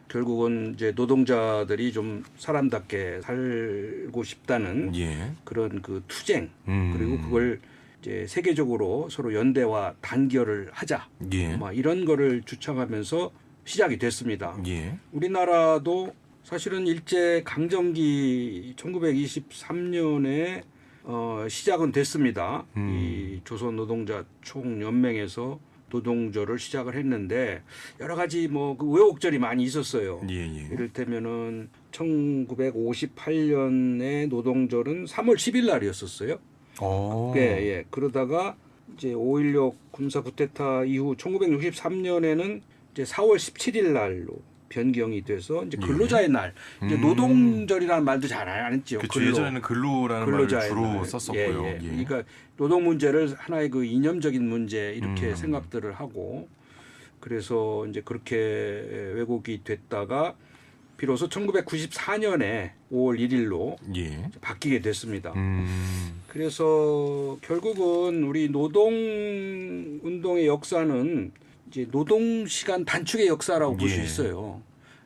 결국은 이제 노동자들이 좀 사람답게 살고 싶다는 예. 그런 그 투쟁 그리고 그걸 이제 세계적으로 서로 연대와 단결을 하자. 예. 막 이런 거를 주창하면서 시작이 됐습니다. 예. 우리나라도 사실은 일제 강점기 1923년에 시작은 됐습니다. 이 조선 노동자 총연맹에서 노동조를 시작을 했는데 여러 가지 뭐 그 우여곡절이 많이 있었어요. 예. 예. 이를테면은 1958년에 노동절은 3월 10일 날이었었어요. 예, 예. 그러다가 이제 5.16 군사 쿠데타 이후 1963년에는 이제 4월 17일 날로 변경이 돼서 이제 근로자의 날, 이제 노동절이라는 말도 잘 안 했죠. 그렇죠. 예전에는 근로라는 말을 주로 썼었고요. 예, 예. 그러니까 노동 문제를 하나의 그 이념적인 문제 이렇게 생각들을 하고 그래서 이제 그렇게 왜곡이 됐다가 비로소 1994년에 5월 1일로 예. 바뀌게 됐습니다. 그래서 결국은 우리 노동 운동의 역사는 이제 노동 시간 단축의 역사라고 볼 수 예. 있어요.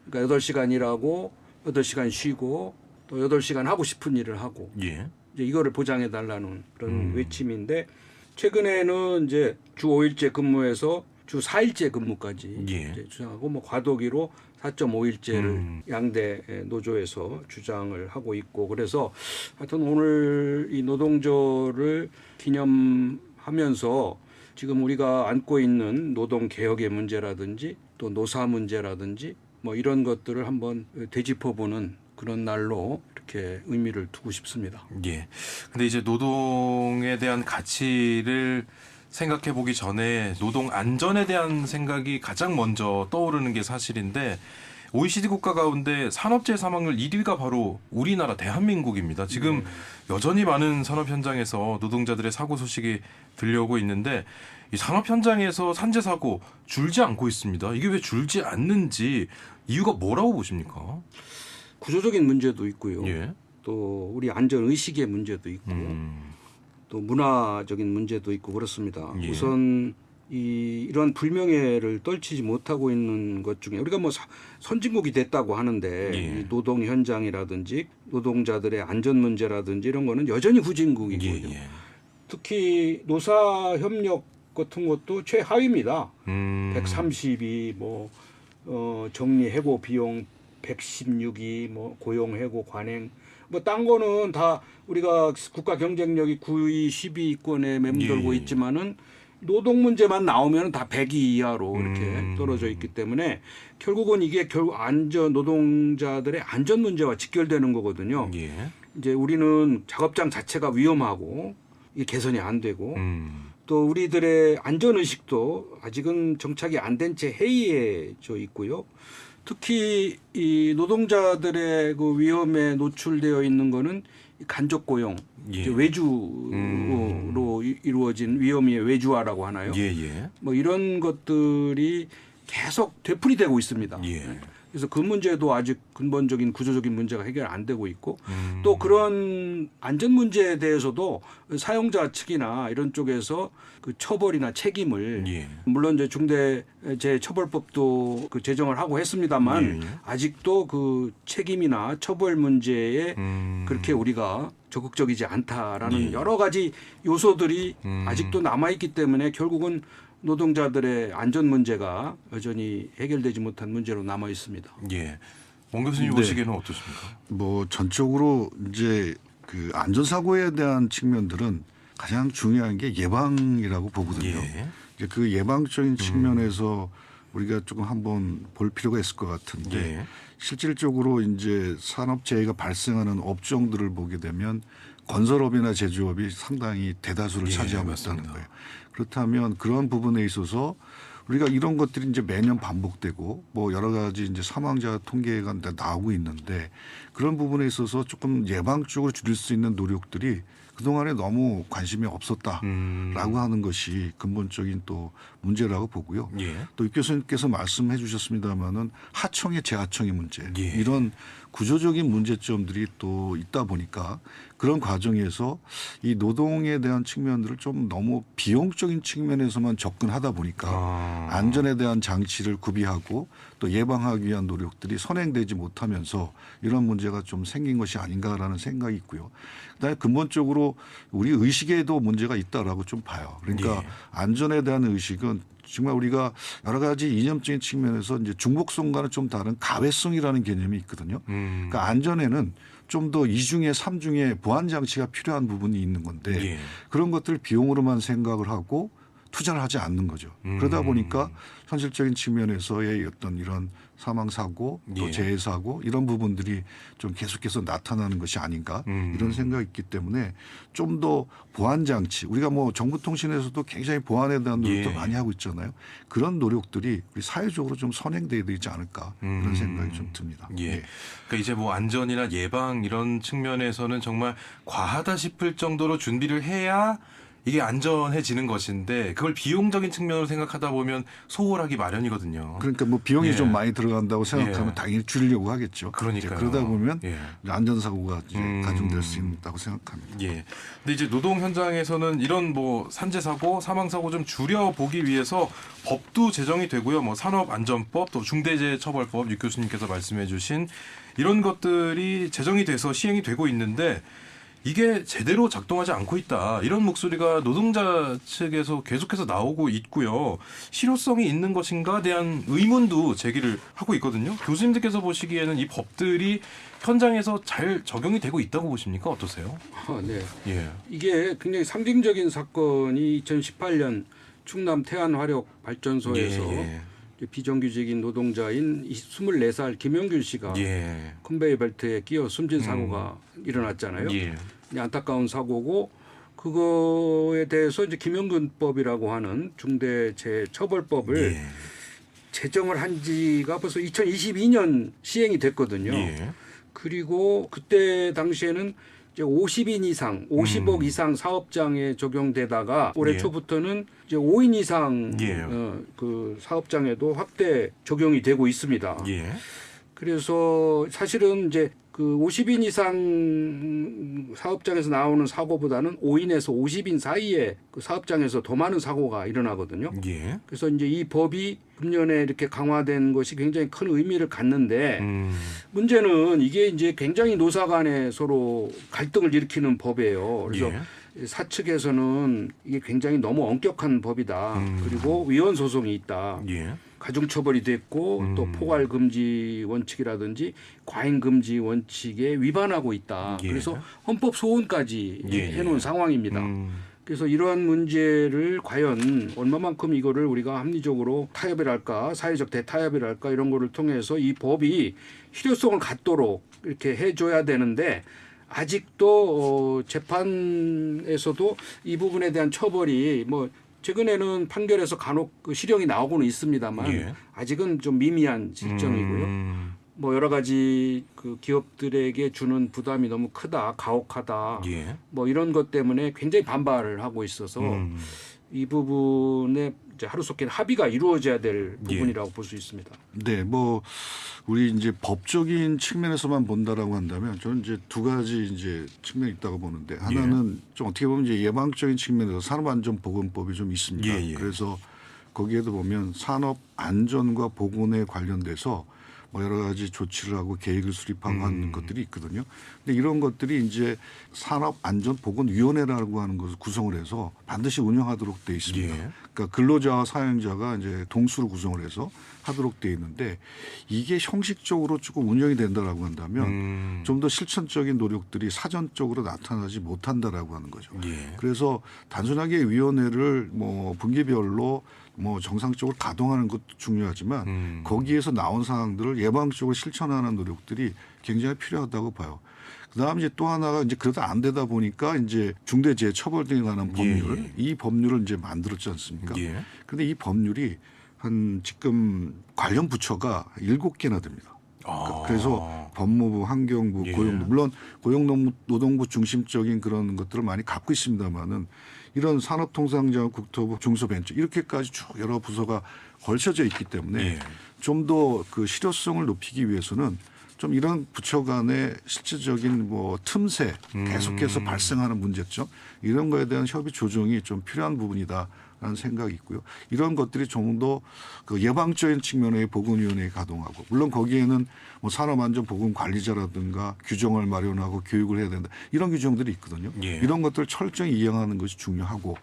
그러니까 8시간 일하고 8시간 쉬고 또 8시간 하고 싶은 일을 하고 예. 이제 이거를 보장해 달라는 그런 외침인데 최근에는 이제 주 5일제 근무에서 주 4일제 근무까지 예. 이제 주장하고 뭐 과도기로 4.5일제를 양대 노조에서 주장을 하고 있고 그래서 하여튼 오늘 이 노동조를 기념하면서 지금 우리가 안고 있는 노동 개혁의 문제라든지 또 노사 문제라든지 뭐 이런 것들을 한번 되짚어보는 그런 날로 이렇게 의미를 두고 싶습니다. 예. 근데 이제 노동에 대한 가치를 생각해 보기 전에 노동 안전에 대한 생각이 가장 먼저 떠오르는 게 사실인데 OECD 국가 가운데 산업재해 사망률 1위가 바로 우리나라 대한민국입니다. 지금 여전히 많은 산업 현장에서 노동자들의 사고 소식이 들려오고 있는데 이 산업 현장에서 산재 사고 줄지 않고 있습니다. 이게 왜 줄지 않는지 이유가 뭐라고 보십니까? 구조적인 문제도 있고요. 예. 또 우리 안전 의식의 문제도 있고 또 문화적인 문제도 있고 그렇습니다. 예. 우선 이런 불명예를 떨치지 못하고 있는 것 중에 우리가 뭐 선진국이 됐다고 하는데 예. 이 노동 현장이라든지 노동자들의 안전 문제라든지 이런 거는 여전히 후진국이거든요. 예. 특히 노사 협력 같은 것도 최하위입니다. 130이 뭐 정리 해고 비용 116이 뭐 고용 해고 관행 뭐 딴 거는 다 우리가 국가 경쟁력이 9위, 10위권에 맴돌고 예. 있지만은 노동 문제만 나오면 다 100위 이하로 이렇게 떨어져 있기 때문에 결국은 이게 결국 노동자들의 안전 문제와 직결되는 거거든요. 예. 이제 우리는 작업장 자체가 위험하고 이게 개선이 안 되고 또 우리들의 안전 의식도 아직은 정착이 안 된 채 해이해져 있고요. 특히 이 노동자들의 그 위험에 노출되어 있는 거는 간접 고용, 예. 이제 외주로 이루어진 위험의 외주화라고 하나요? 예. 뭐 이런 것들이 계속 되풀이되고 있습니다. 예. 그래서 그 문제도 아직 근본적인 구조적인 문제가 해결 안 되고 있고 또 그런 안전 문제에 대해서도 사용자 측이나 이런 쪽에서 그 처벌이나 책임을 예. 물론 이제 중대재해처벌법도 그 제정을 하고 했습니다만 예. 아직도 그 책임이나 처벌 문제에 그렇게 우리가 적극적이지 않다라는 예. 여러 가지 요소들이 아직도 남아있기 때문에 결국은 노동자들의 안전 문제가 여전히 해결되지 못한 문제로 남아 있습니다. 예. 원 교수님 네. 보시기에는 어떠십니까? 뭐 전적으로 이제 그 안전사고에 대한 측면들은 가장 중요한 게 예방이라고 보거든요. 예. 이제 그 예방적인 측면에서 우리가 조금 한번 볼 필요가 있을 것 같은데 예. 실질적으로 이제 산업재해가 발생하는 업종들을 보게 되면 건설업이나 제조업이 상당히 대다수를 예, 차지하고 맞습니다. 있다는 거예요. 그렇다면 그런 부분에 있어서 우리가 이런 것들이 이제 매년 반복되고 뭐 여러 가지 이제 사망자 통계가 나오고 있는데 그런 부분에 있어서 조금 예방적으로 줄일 수 있는 노력들이 그동안에 너무 관심이 없었다라고 하는 것이 근본적인 또 문제라고 보고요. 예. 또 유 교수님께서 말씀해 주셨습니다마는 하청의 재하청의 문제 예. 이런 구조적인 문제점들이 또 있다 보니까 그런 과정에서 이 노동에 대한 측면들을 좀 너무 비용적인 측면에서만 접근하다 보니까 안전에 대한 장치를 구비하고 또 예방하기 위한 노력들이 선행되지 못하면서 이런 문제가 좀 생긴 것이 아닌가라는 생각이 있고요. 그다음에 근본적으로 우리 의식에도 문제가 있다라고 좀 봐요. 그러니까 예. 안전에 대한 의식은 정말 우리가 여러 가지 이념적인 측면에서 이제 중복성과는 좀 다른 가외성이라는 개념이 있거든요. 그러니까 안전에는 좀 더 이중에 삼중에 보안 장치가 필요한 부분이 있는 건데 예. 그런 것들 비용으로만 생각을 하고 투자를 하지 않는 거죠. 그러다 보니까 현실적인 측면에서의 어떤 이런 사망 사고 또 예. 재해 사고 이런 부분들이 좀 계속해서 나타나는 것이 아닌가 이런 생각이 있기 때문에 좀 더 보안 장치 우리가 뭐 정보통신에서도 굉장히 보안에 대한 노력도 예. 많이 하고 있잖아요. 그런 노력들이 우리 사회적으로 좀 선행돼야 되지 않을까 이런 생각이 좀 듭니다. 예. 예. 그러니까 이제 뭐 안전이나 예방 이런 측면에서는 정말 과하다 싶을 정도로 준비를 해야 이게 안전해지는 것인데 그걸 비용적인 측면으로 생각하다 보면 소홀하기 마련이거든요. 그러니까 뭐 비용이 예. 좀 많이 들어간다고 생각하면 예. 당연히 줄이려고 하겠죠. 그러니까요. 이제 그러다 보면 예. 안전사고가 이제 가중될 수 있다고 생각합니다. 예. 근데 이제 노동 현장에서는 이런 뭐 산재 사고, 사망 사고 좀 줄여 보기 위해서 법도 제정이 되고요. 뭐 산업안전법, 또 중대재해처벌법 유 교수님께서 말씀해주신 이런 것들이 제정이 돼서 시행이 되고 있는데. 이게 제대로 작동하지 않고 있다. 이런 목소리가 노동자 측에서 계속해서 나오고 있고요. 실효성이 있는 것인가에 대한 의문도 제기를 하고 있거든요. 교수님들께서 보시기에는 이 법들이 현장에서 잘 적용이 되고 있다고 보십니까? 어떠세요? 네. 예. 이게 굉장히 상징적인 사건이 2018년 충남 태안화력발전소에서 예. 비정규직인 노동자인 24살 김영균 씨가 예. 컨베이어 벨트에 끼어 숨진 사고가 일어났잖아요. 예. 안타까운 사고고 그거에 대해서 이제 김영균법이라고 하는 중대재해처벌법을 예. 제정을 한 지가 벌써 2022년 시행이 됐거든요. 예. 그리고 그때 당시에는 이제 50인 이상, 50억 이상 사업장에 적용되다가 올해 예. 초부터는 이제 5인 이상 예. 그 사업장에도 확대 적용이 되고 있습니다. 예. 그래서 사실은 이제 그 50인 이상 사업장에서 나오는 사고보다는 5인에서 50인 사이에 그 사업장에서 더 많은 사고가 일어나거든요. 예. 그래서 이제 이 법이 금년에 이렇게 강화된 것이 굉장히 큰 의미를 갖는데 문제는 이게 이제 굉장히 노사 간에 서로 갈등을 일으키는 법이에요. 그래서 예. 사측에서는 이게 굉장히 너무 엄격한 법이다. 그리고 위헌 소송이 있다. 예. 가중처벌이 됐고 또 포괄 금지 원칙이라든지 과잉 금지 원칙에 위반하고 있다. 예. 그래서 헌법 소원까지 예. 해놓은 상황입니다. 그래서 이러한 문제를 과연 얼마만큼 이거를 우리가 합리적으로 타협이랄까 사회적 대타협이랄까 이런 거를 통해서 이 법이 실효성을 갖도록 이렇게 해줘야 되는데 아직도 재판에서도 이 부분에 대한 처벌이 뭐 최근에는 판결에서 간혹 그 실형이 나오고는 있습니다만 예. 아직은 좀 미미한 시점이고요. 뭐 여러 가지 그 기업들에게 주는 부담이 너무 크다, 가혹하다, 예. 뭐 이런 것 때문에 굉장히 반발을 하고 있어서 이 부분에 이제 하루속히 합의가 이루어져야 될 부분이라고 볼 수 있습니다. 네, 뭐 우리 이제 법적인 측면에서만 본다라고 한다면 저는 이제 두 가지 이제 측면이 있다고 보는데 하나는 좀 어떻게 보면 이제 예방적인 측면에서 산업안전보건법이 좀 있습니다. 예, 예. 그래서 거기에도 보면 산업안전과 보건에 관련돼서 뭐 여러 가지 조치를 하고 계획을 수립하고 하는 것들이 있거든요. 근데 이런 것들이 이제 산업안전보건위원회라고 하는 것을 구성을 해서 반드시 운영하도록 돼 있습니다. 예. 그러니까 근로자와 사용자가 이제 동수로 구성을 해서 하도록 돼 있는데 이게 형식적으로 조금 운영이 된다라고 한다면 좀 더 실천적인 노력들이 사전적으로 나타나지 못한다라고 하는 거죠. 예. 그래서 단순하게 위원회를 뭐 분기별로 뭐 정상적으로 가동하는 것도 중요하지만 거기에서 나온 사항들을 예방적으로 실천하는 노력들이 굉장히 필요하다고 봐요. 그다음 이제 또 하나가 이제 그러다 안 되다 보니까 이제 중대재해처벌 등에 관한 법률 예. 이 법률을 이제 만들었지 않습니까? 예. 그런데 이 법률이 한 지금 관련 부처가 7개나 됩니다. 그래서 법무부, 환경부, 예. 고용부 물론 고용노동부 중심적인 그런 것들을 많이 갖고 있습니다만은 이런 산업통상자원, 국토부, 중소벤처 이렇게까지 쭉 여러 부서가 걸쳐져 있기 때문에 예. 좀 더 그 실효성을 높이기 위해서는 좀 이런 부처 간의 실질적인 뭐 틈새 계속해서 발생하는 문제점 이런 거에 대한 협의 조정이 좀 필요한 부분이다라는 생각이 있고요. 이런 것들이 좀 더 그 예방적인 측면의 보건위원회에 가동하고 물론 거기에는 뭐 산업안전보건관리자라든가 규정을 마련하고 교육을 해야 된다 이런 규정들이 있거든요. 예. 이런 것들을 철저히 이행하는 것이 중요하고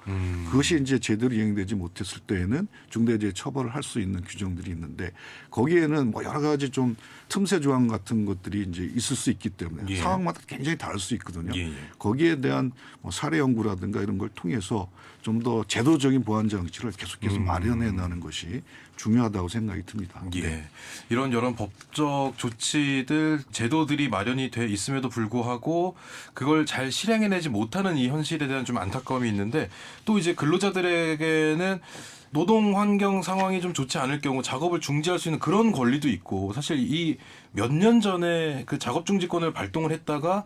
그것이 이제 제대로 이행되지 못했을 때에는 중대재해 처벌을 할 수 있는 규정들이 있는데 거기에는 뭐 여러 가지 좀 틈새 조항 같은 것들이 이제 있을 수 있기 때문에 예. 상황마다 굉장히 다를 수 있거든요. 예. 거기에 대한 뭐 사례 연구라든가 이런 걸 통해서 좀 더 제도적인 보완 장치를 계속해서 마련해 나가는 것이 중요하다고 생각이 듭니다. 예. 이런 여러 법적 조치들, 제도들이 마련이 돼 있음에도 불구하고 그걸 잘 실행해내지 못하는 이 현실에 대한 좀 안타까움이 있는데 또 이제 근로자들에게는 노동 환경 상황이 좀 좋지 않을 경우 작업을 중지할 수 있는 그런 권리도 있고 사실 이 몇 년 전에 그 작업 중지권을 발동을 했다가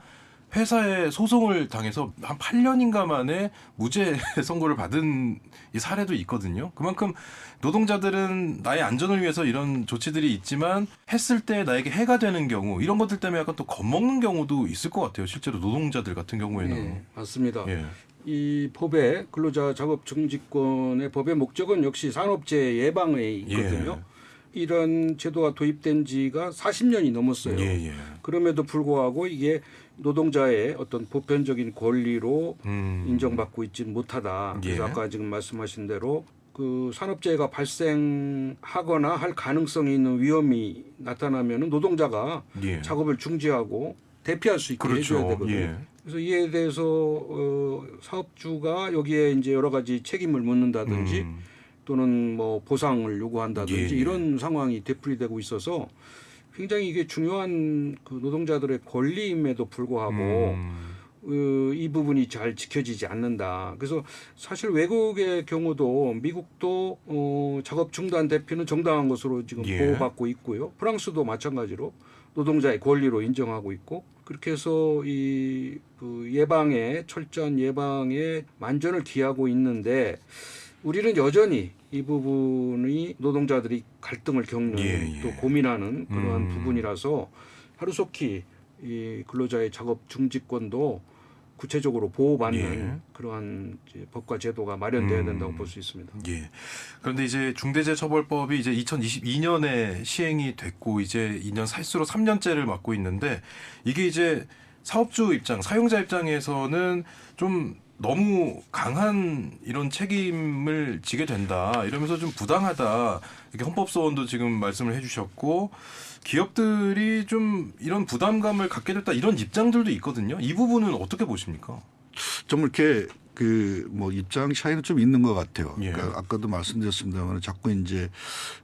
회사에 소송을 당해서 한 8년인가 만에 무죄 선고를 받은 이 사례도 있거든요. 그만큼 노동자들은 나의 안전을 위해서 이런 조치들이 있지만 했을 때 나에게 해가 되는 경우 이런 것들 때문에 약간 또 겁먹는 경우도 있을 것 같아요. 실제로 노동자들 같은 경우에는. 네, 맞습니다. 예. 이 법의 근로자 작업 중지권의 법의 목적은 역시 산업재해 예방에 있거든요. 예. 이런 제도가 도입된 지가 40년이 넘었어요. 예. 그럼에도 불구하고 이게 노동자의 어떤 보편적인 권리로 인정받고 있지는 못하다. 그래서 예. 아까 지금 말씀하신 대로 그 산업재해가 발생하거나 할 가능성이 있는 위험이 나타나면 노동자가 예. 작업을 중지하고 대피할 수 있게 그렇죠. 해줘야 되거든요. 예. 그래서 이에 대해서 사업주가 여기에 이제 여러 가지 책임을 묻는다든지 또는 뭐 보상을 요구한다든지 예. 이런 상황이 되풀이되고 있어서 굉장히 이게 중요한 그 노동자들의 권리임에도 불구하고 이 부분이 잘 지켜지지 않는다. 그래서 사실 외국의 경우도 미국도 작업 중단 대피는 정당한 것으로 지금 예. 보호받고 있고요. 프랑스도 마찬가지로 노동자의 권리로 인정하고 있고 그렇게 해서 이 그 예방에 철저한 예방에 만전을 기하고 있는데 우리는 여전히 이 부분이 노동자들이 갈등을 겪는 예. 또 고민하는 그러한 부분이라서 하루속히 이 근로자의 작업 중지권도 구체적으로 보호받는 예. 그러한 이제 법과 제도가 마련돼야 된다고 볼 수 있습니다. 예. 그런데 이제 중대재해처벌법이 이제 2022년에 시행이 됐고 이제 2년 살수로 3년째를 맞고 있는데 이게 이제 사업주 입장, 사용자 입장에서는 좀 너무 강한 이런 책임을 지게 된다. 이러면서 좀 부당하다. 이렇게 헌법소원도 지금 말씀을 해주셨고 기업들이 좀 이런 부담감을 갖게 됐다. 이런 입장들도 있거든요. 이 부분은 어떻게 보십니까? 좀 이렇게 그 뭐 입장 차이는 좀 있는 것 같아요. 예. 그러니까 아까도 말씀드렸습니다만 자꾸 이제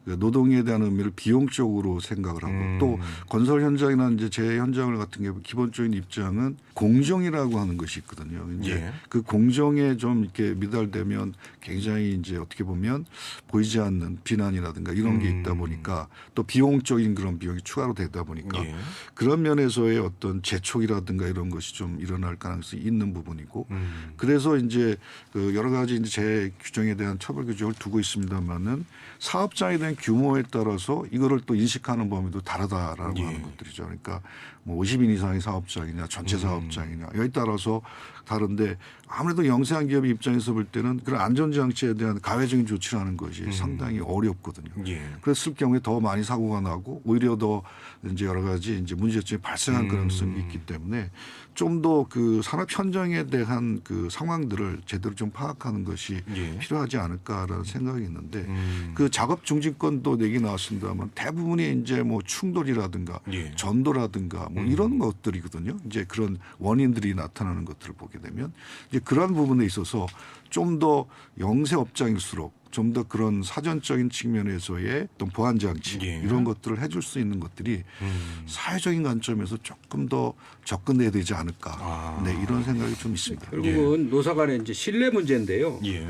그 노동에 대한 의미를 비용적으로 생각을 하고 또 건설 현장이나 이제 재해 현장을 같은 경우 기본적인 입장은 공정이라고 하는 것이 있거든요. 이제 예. 그 공정에 좀 이렇게 미달되면 굉장히 이제 어떻게 보면 보이지 않는 비난이라든가 이런 게 있다 보니까 또 비용적인 그런 비용이 추가로 되다 보니까 예. 그런 면에서의 어떤 재촉이라든가 이런 것이 좀 일어날 가능성이 있는 부분이고 그래서 이제 그 여러 가지 이제 재 규정에 대한 처벌 규정을 두고 있습니다만은 사업장에 대한 규모에 따라서 이거를 또 인식하는 범위도 다르다라고 예. 하는 것들이죠. 그러니까 뭐 50인 이상의 사업장이냐 전체 사업장이냐 여기 따라서 다른데 아무래도 영세한 기업의 입장에서 볼 때는 그런 안전장치에 대한 가외적인 조치를 하는 것이 상당히 어렵거든요. 예. 그랬을 경우에 더 많이 사고가 나고 오히려 더 이제 여러 가지 이제 문제점이 발생할 가능성이 있기 때문에 좀 더 그 산업 현장에 대한 그 상황들을 제대로 좀 파악하는 것이 예. 필요하지 않을까라는 생각이 있는데 그 작업 중지권도 얘기 나왔습니다만 대부분이 이제 뭐 충돌이라든가 예. 전도라든가 뭐 이런 것들이거든요. 이제 그런 원인들이 나타나는 것들을 보게 되면 이제 그러한 부분에 있어서 좀 더 영세업장일수록 좀 더 그런 사전적인 측면에서의 어떤 보완 장치 예. 이런 것들을 해줄 수 있는 것들이 사회적인 관점에서 조금 더 접근돼야 되지 않을까. 네, 이런 생각이 좀 있습니다. 결국은 노사 간의 이제 신뢰 문제인데요. 예.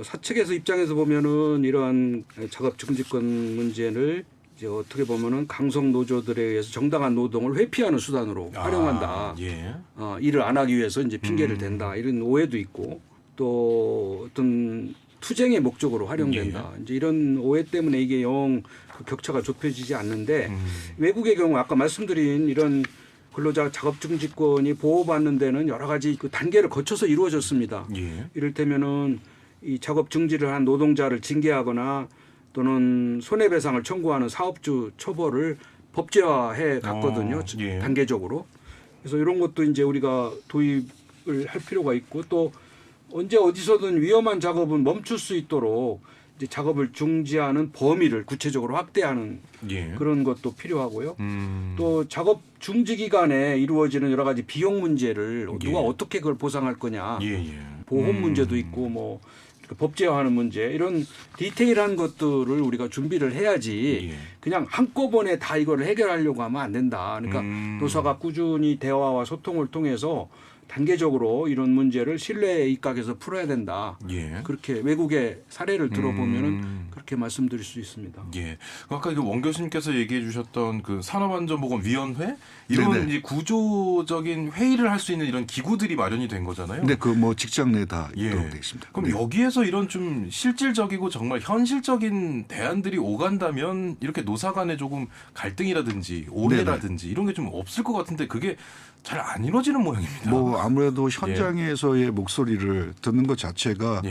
사측에서 입장에서 보면은 이러한 작업 중지권 문제를 이제 어떻게 보면은 강성 노조들에 의해서 정당한 노동을 회피하는 수단으로 활용한다. 예. 일을 안 하기 위해서 이제 핑계를 댄다. 이런 오해도 있고 또 어떤 투쟁의 목적으로 활용된다. 이제 이런 오해 때문에 이게 영 그 격차가 좁혀지지 않는데 외국의 경우 아까 말씀드린 이런 근로자 작업 중지권이 보호받는 데는 여러 가지 그 단계를 거쳐서 이루어졌습니다. 예. 이를테면은 이 작업 중지를 한 노동자를 징계하거나 또는 손해배상을 청구하는 사업주 처벌을 법제화해 갔거든요. 예. 단계적으로. 그래서 이런 것도 이제 우리가 도입을 할 필요가 있고 또 언제 어디서든 위험한 작업은 멈출 수 있도록 이제 작업을 중지하는 범위를 구체적으로 확대하는 예. 그런 것도 필요하고요. 또 작업 중지 기간에 이루어지는 여러 가지 비용 문제를 누가 어떻게 그걸 보상할 거냐. 보험 문제도 있고 뭐 법제화하는 문제 이런 디테일한 것들을 우리가 준비를 해야지 그냥 한꺼번에 다 이걸 해결하려고 하면 안 된다. 그러니까 노사가 꾸준히 대화와 소통을 통해서 단계적으로 이런 문제를 신뢰에 입각해서 풀어야 된다. 예. 그렇게 외국의 사례를 들어보면은 그렇게 말씀드릴 수 있습니다. 예. 아까 이거 원 교수님께서 얘기해 주셨던 그 산업안전보건위원회 이런 이제 구조적인 회의를 할 수 있는 이런 기구들이 마련이 된 거잖아요. 네, 그 뭐 직장 내에 다 있도록 되어 있습니다. 그럼 여기에서 이런 좀 실질적이고 정말 현실적인 대안들이 오간다면 이렇게 노사 간에 조금 갈등이라든지 오해라든지 이런 게 좀 없을 것 같은데 그게 잘 안 이루어지는 모양입니다. 뭐 아무래도 현장에서의 목소리를 듣는 것 자체가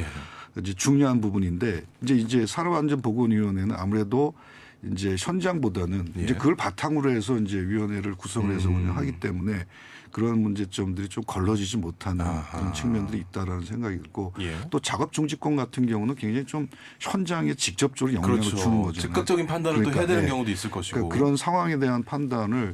이제 중요한 부분인데 이제 산업안전보건위원회는 아무래도 이제 현장보다는 이제 그걸 바탕으로 해서 이제 위원회를 구성을 해서 운영하기 때문에 그런 문제점들이 좀 걸러지지 못하는 그런 측면들이 있다라는 생각이 들고 또 작업 중지권 같은 경우는 굉장히 좀 현장에 직접적으로 영향을 주는 거죠. 즉각적인 판단을 또 해야 되는 경우도 있을 것이고 그러니까 그런 상황에 대한 판단을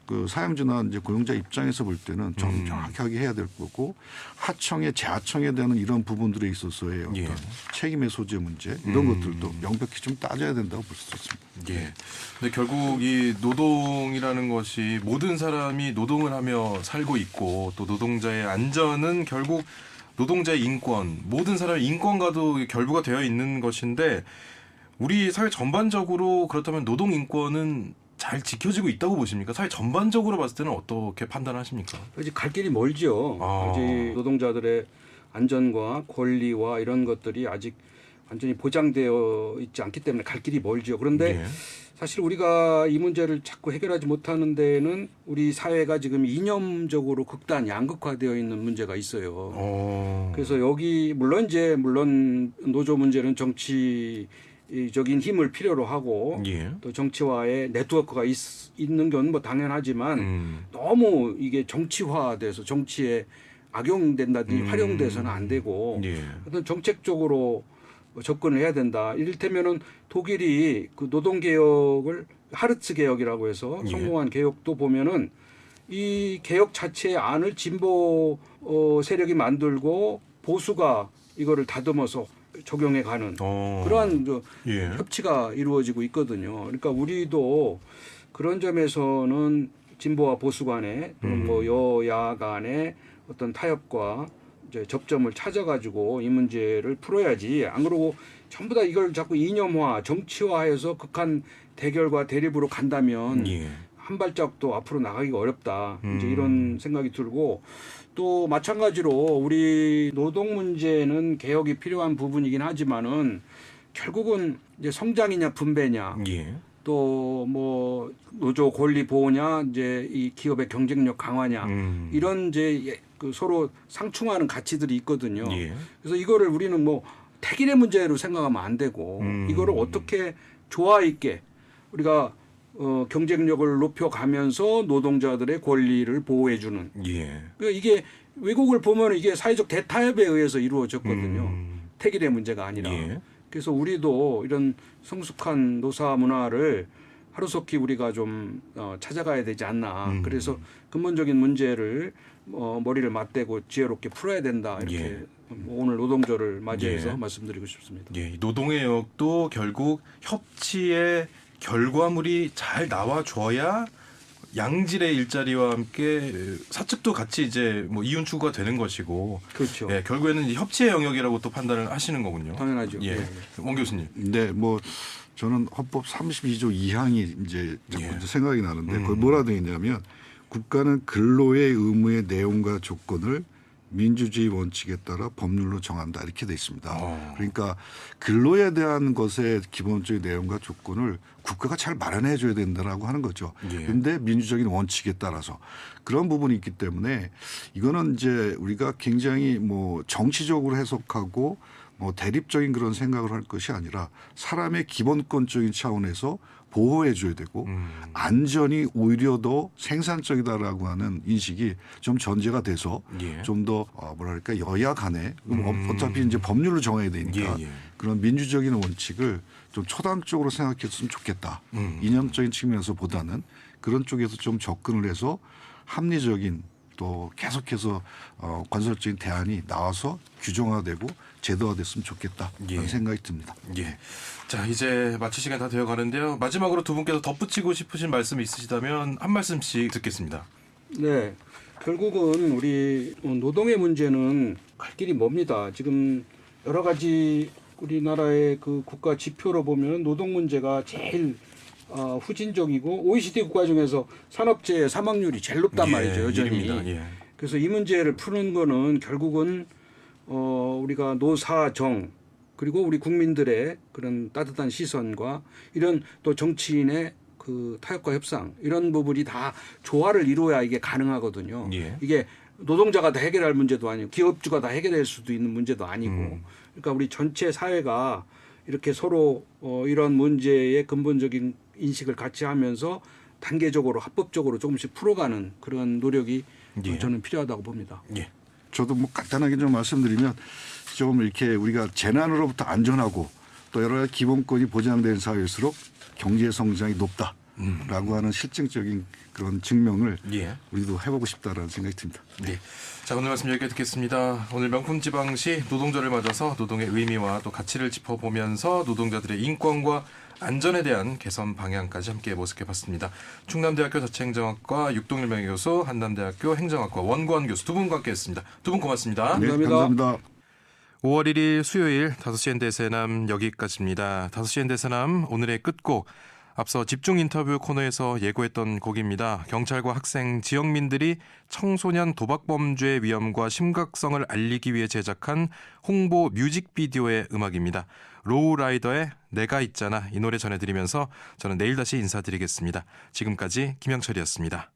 그 사용자나 이제 고용자 입장에서 볼 때는 좀 정확하게 해야 될 거고 하청의 재하청에 대한 이런 부분들에 있어서의 어떤 책임의 소재 문제 이런 것들도 명백히 좀 따져야 된다고 볼 수 있습니다. 예. 근데 결국 이 노동이라는 것이 모든 사람이 노동을 하며 살고 있고 또 노동자의 안전은 결국 노동자의 인권, 모든 사람의 인권과도 결부가 되어 있는 것인데 우리 사회 전반적으로 그렇다면 노동 인권은 잘 지켜지고 있다고 보십니까? 사회 전반적으로 봤을 때는 어떻게 판단하십니까? 아직 갈 길이 멀죠. 아직 노동자들의 안전과 권리와 이런 것들이 아직 완전히 보장되어 있지 않기 때문에 갈 길이 멀죠. 그런데 사실 우리가 이 문제를 자꾸 해결하지 못하는 데는 우리 사회가 지금 이념적으로 극단 양극화되어 있는 문제가 있어요. 그래서 여기 물론 노조 문제는 정치적인 힘을 필요로 하고 또 정치와의 네트워크가 있는 건 뭐 당연하지만 너무 이게 정치화돼서 정치에 악용된다든지 활용돼서는 안 되고 어떤 정책적으로 접근을 해야 된다. 이를테면은 독일이 그 노동개혁을 하르츠 개혁이라고 해서 성공한 개혁도 보면은 이 개혁 자체의 안을 진보 세력이 만들고 보수가 이거를 다듬어서 적용해 가는 그러한 협치가 이루어지고 있거든요. 그러니까 우리도 그런 점에서는 진보와 보수 간에 또는 뭐 여야 간에 어떤 타협과 이제 접점을 찾아가지고 이 문제를 풀어야지. 안 그러고 전부 다 이걸 자꾸 이념화, 정치화해서 극한 대결과 대립으로 간다면 한 발짝도 앞으로 나가기가 어렵다. 이제 이런 생각이 들고 또 마찬가지로 우리 노동 문제는 개혁이 필요한 부분이긴 하지만은 결국은 이제 성장이냐 분배냐. 또 뭐 노조 권리 보호냐 이제 이 기업의 경쟁력 강화냐 이런 이제 그 서로 상충하는 가치들이 있거든요. 그래서 이거를 우리는 뭐 택일의 문제로 생각하면 안 되고 이거를 어떻게 조화 있게 우리가 경쟁력을 높여가면서 노동자들의 권리를 보호해주는. 그러니까 이게 외국을 보면 이게 사회적 대타협에 의해서 이루어졌거든요. 택일의 문제가 아니라. 그래서 우리도 이런 성숙한 노사 문화를 하루속히 우리가 좀 찾아가야 되지 않나. 그래서 근본적인 문제를 머리를 맞대고 지혜롭게 풀어야 된다. 이렇게 오늘 노동절을 맞이해서 말씀드리고 싶습니다. 노동의 영역도 결국 협치의 결과물이 잘 나와줘야 양질의 일자리와 함께 사측도 같이 이제 뭐 이윤 추구가 되는 것이고, 그렇죠. 예, 결국에는 이제 협치의 영역이라고 또 판단을 하시는 거군요. 당연하죠. 예, 예. 원 교수님. 네, 뭐 저는 헌법 32조 2항이 이제 예. 먼저 생각이 나는데 거기 뭐라 되어 있냐면 국가는 근로의 의무의 내용과 조건을 민주주의 원칙에 따라 법률로 정한다 이렇게 돼 있습니다. 그러니까 근로에 대한 것의 기본적인 내용과 조건을 국가가 잘 마련해 줘야 된다라고 하는 거죠. 그런데 민주적인 원칙에 따라서 그런 부분이 있기 때문에 이거는 이제 우리가 굉장히 뭐 정치적으로 해석하고 뭐 대립적인 그런 생각을 할 것이 아니라 사람의 기본권적인 차원에서 보호해 줘야 되고 안전이 오히려 더 생산적이다라고 하는 인식이 좀 전제가 돼서 좀 더 뭐랄까 여야 간에 어차피 이제 법률로 정해야 되니까 그런 민주적인 원칙을 좀 초당적으로 생각했으면 좋겠다. 이념적인 측면에서보다는 그런 쪽에서 좀 접근을 해서 합리적인 또 계속해서 건설적인 대안이 나와서 규정화되고 제도화됐으면 좋겠다 그런 생각이 듭니다. 예. 자, 이제 마칠 시간 다 되어 가는데요. 마지막으로 두 분께서 덧붙이고 싶으신 말씀이 있으시다면 한 말씀씩 듣겠습니다. 네. 결국은 우리 노동의 문제는 갈 길이 멉니다. 지금 여러 가지 우리나라의 그 국가 지표로 보면 노동 문제가 제일 후진적이고 OECD 국가 중에서 산업재해 사망률이 제일 높단 말이죠. 여전히. 예. 그래서 이 문제를 푸는 거는 결국은 우리가 노사정 그리고 우리 국민들의 그런 따뜻한 시선과 이런 또 정치인의 그 타협과 협상 이런 부분이 다 조화를 이루어야 이게 가능하거든요. 이게 노동자가 다 해결할 문제도 아니고 기업주가 다 해결할 수도 있는 문제도 아니고 그러니까 우리 전체 사회가 이렇게 서로 이런 문제의 근본적인 인식을 같이 하면서 단계적으로 합법적으로 조금씩 풀어가는 그런 노력이 저는 필요하다고 봅니다. 저도 뭐 간단하게 좀 말씀드리면 좀 이렇게 우리가 재난으로부터 안전하고 또 여러 가지 기본권이 보장된 사회일수록 경제 성장이 높다라고 하는 실증적인 그런 증명을 우리도 해보고 싶다라는 생각이 듭니다. 네. 자, 오늘 말씀 여기까지 듣겠습니다. 오늘 명품지방시 노동절을 맞아서 노동의 의미와 또 가치를 짚어보면서 노동자들의 인권과 안전에 대한 개선 방향까지 함께 모색해봤습니다. 충남대학교 자치행정학과 육동일 명예교수, 한남대학교 행정학과 원구원 교수 두 분과 함께했습니다. 두 분 고맙습니다. 네, 감사합니다. 5월 1일 수요일 5시엔 대세남 여기까지입니다. 5시엔 대세남 오늘의 끝곡 앞서 집중 인터뷰 코너에서 예고했던 곡입니다. 경찰과 학생, 지역민들이 청소년 도박 범죄의 위험과 심각성을 알리기 위해 제작한 홍보 뮤직비디오의 음악입니다. 로우라이더의 내가 있잖아 이 노래 전해드리면서 저는 내일 다시 인사드리겠습니다. 지금까지 김영철이었습니다.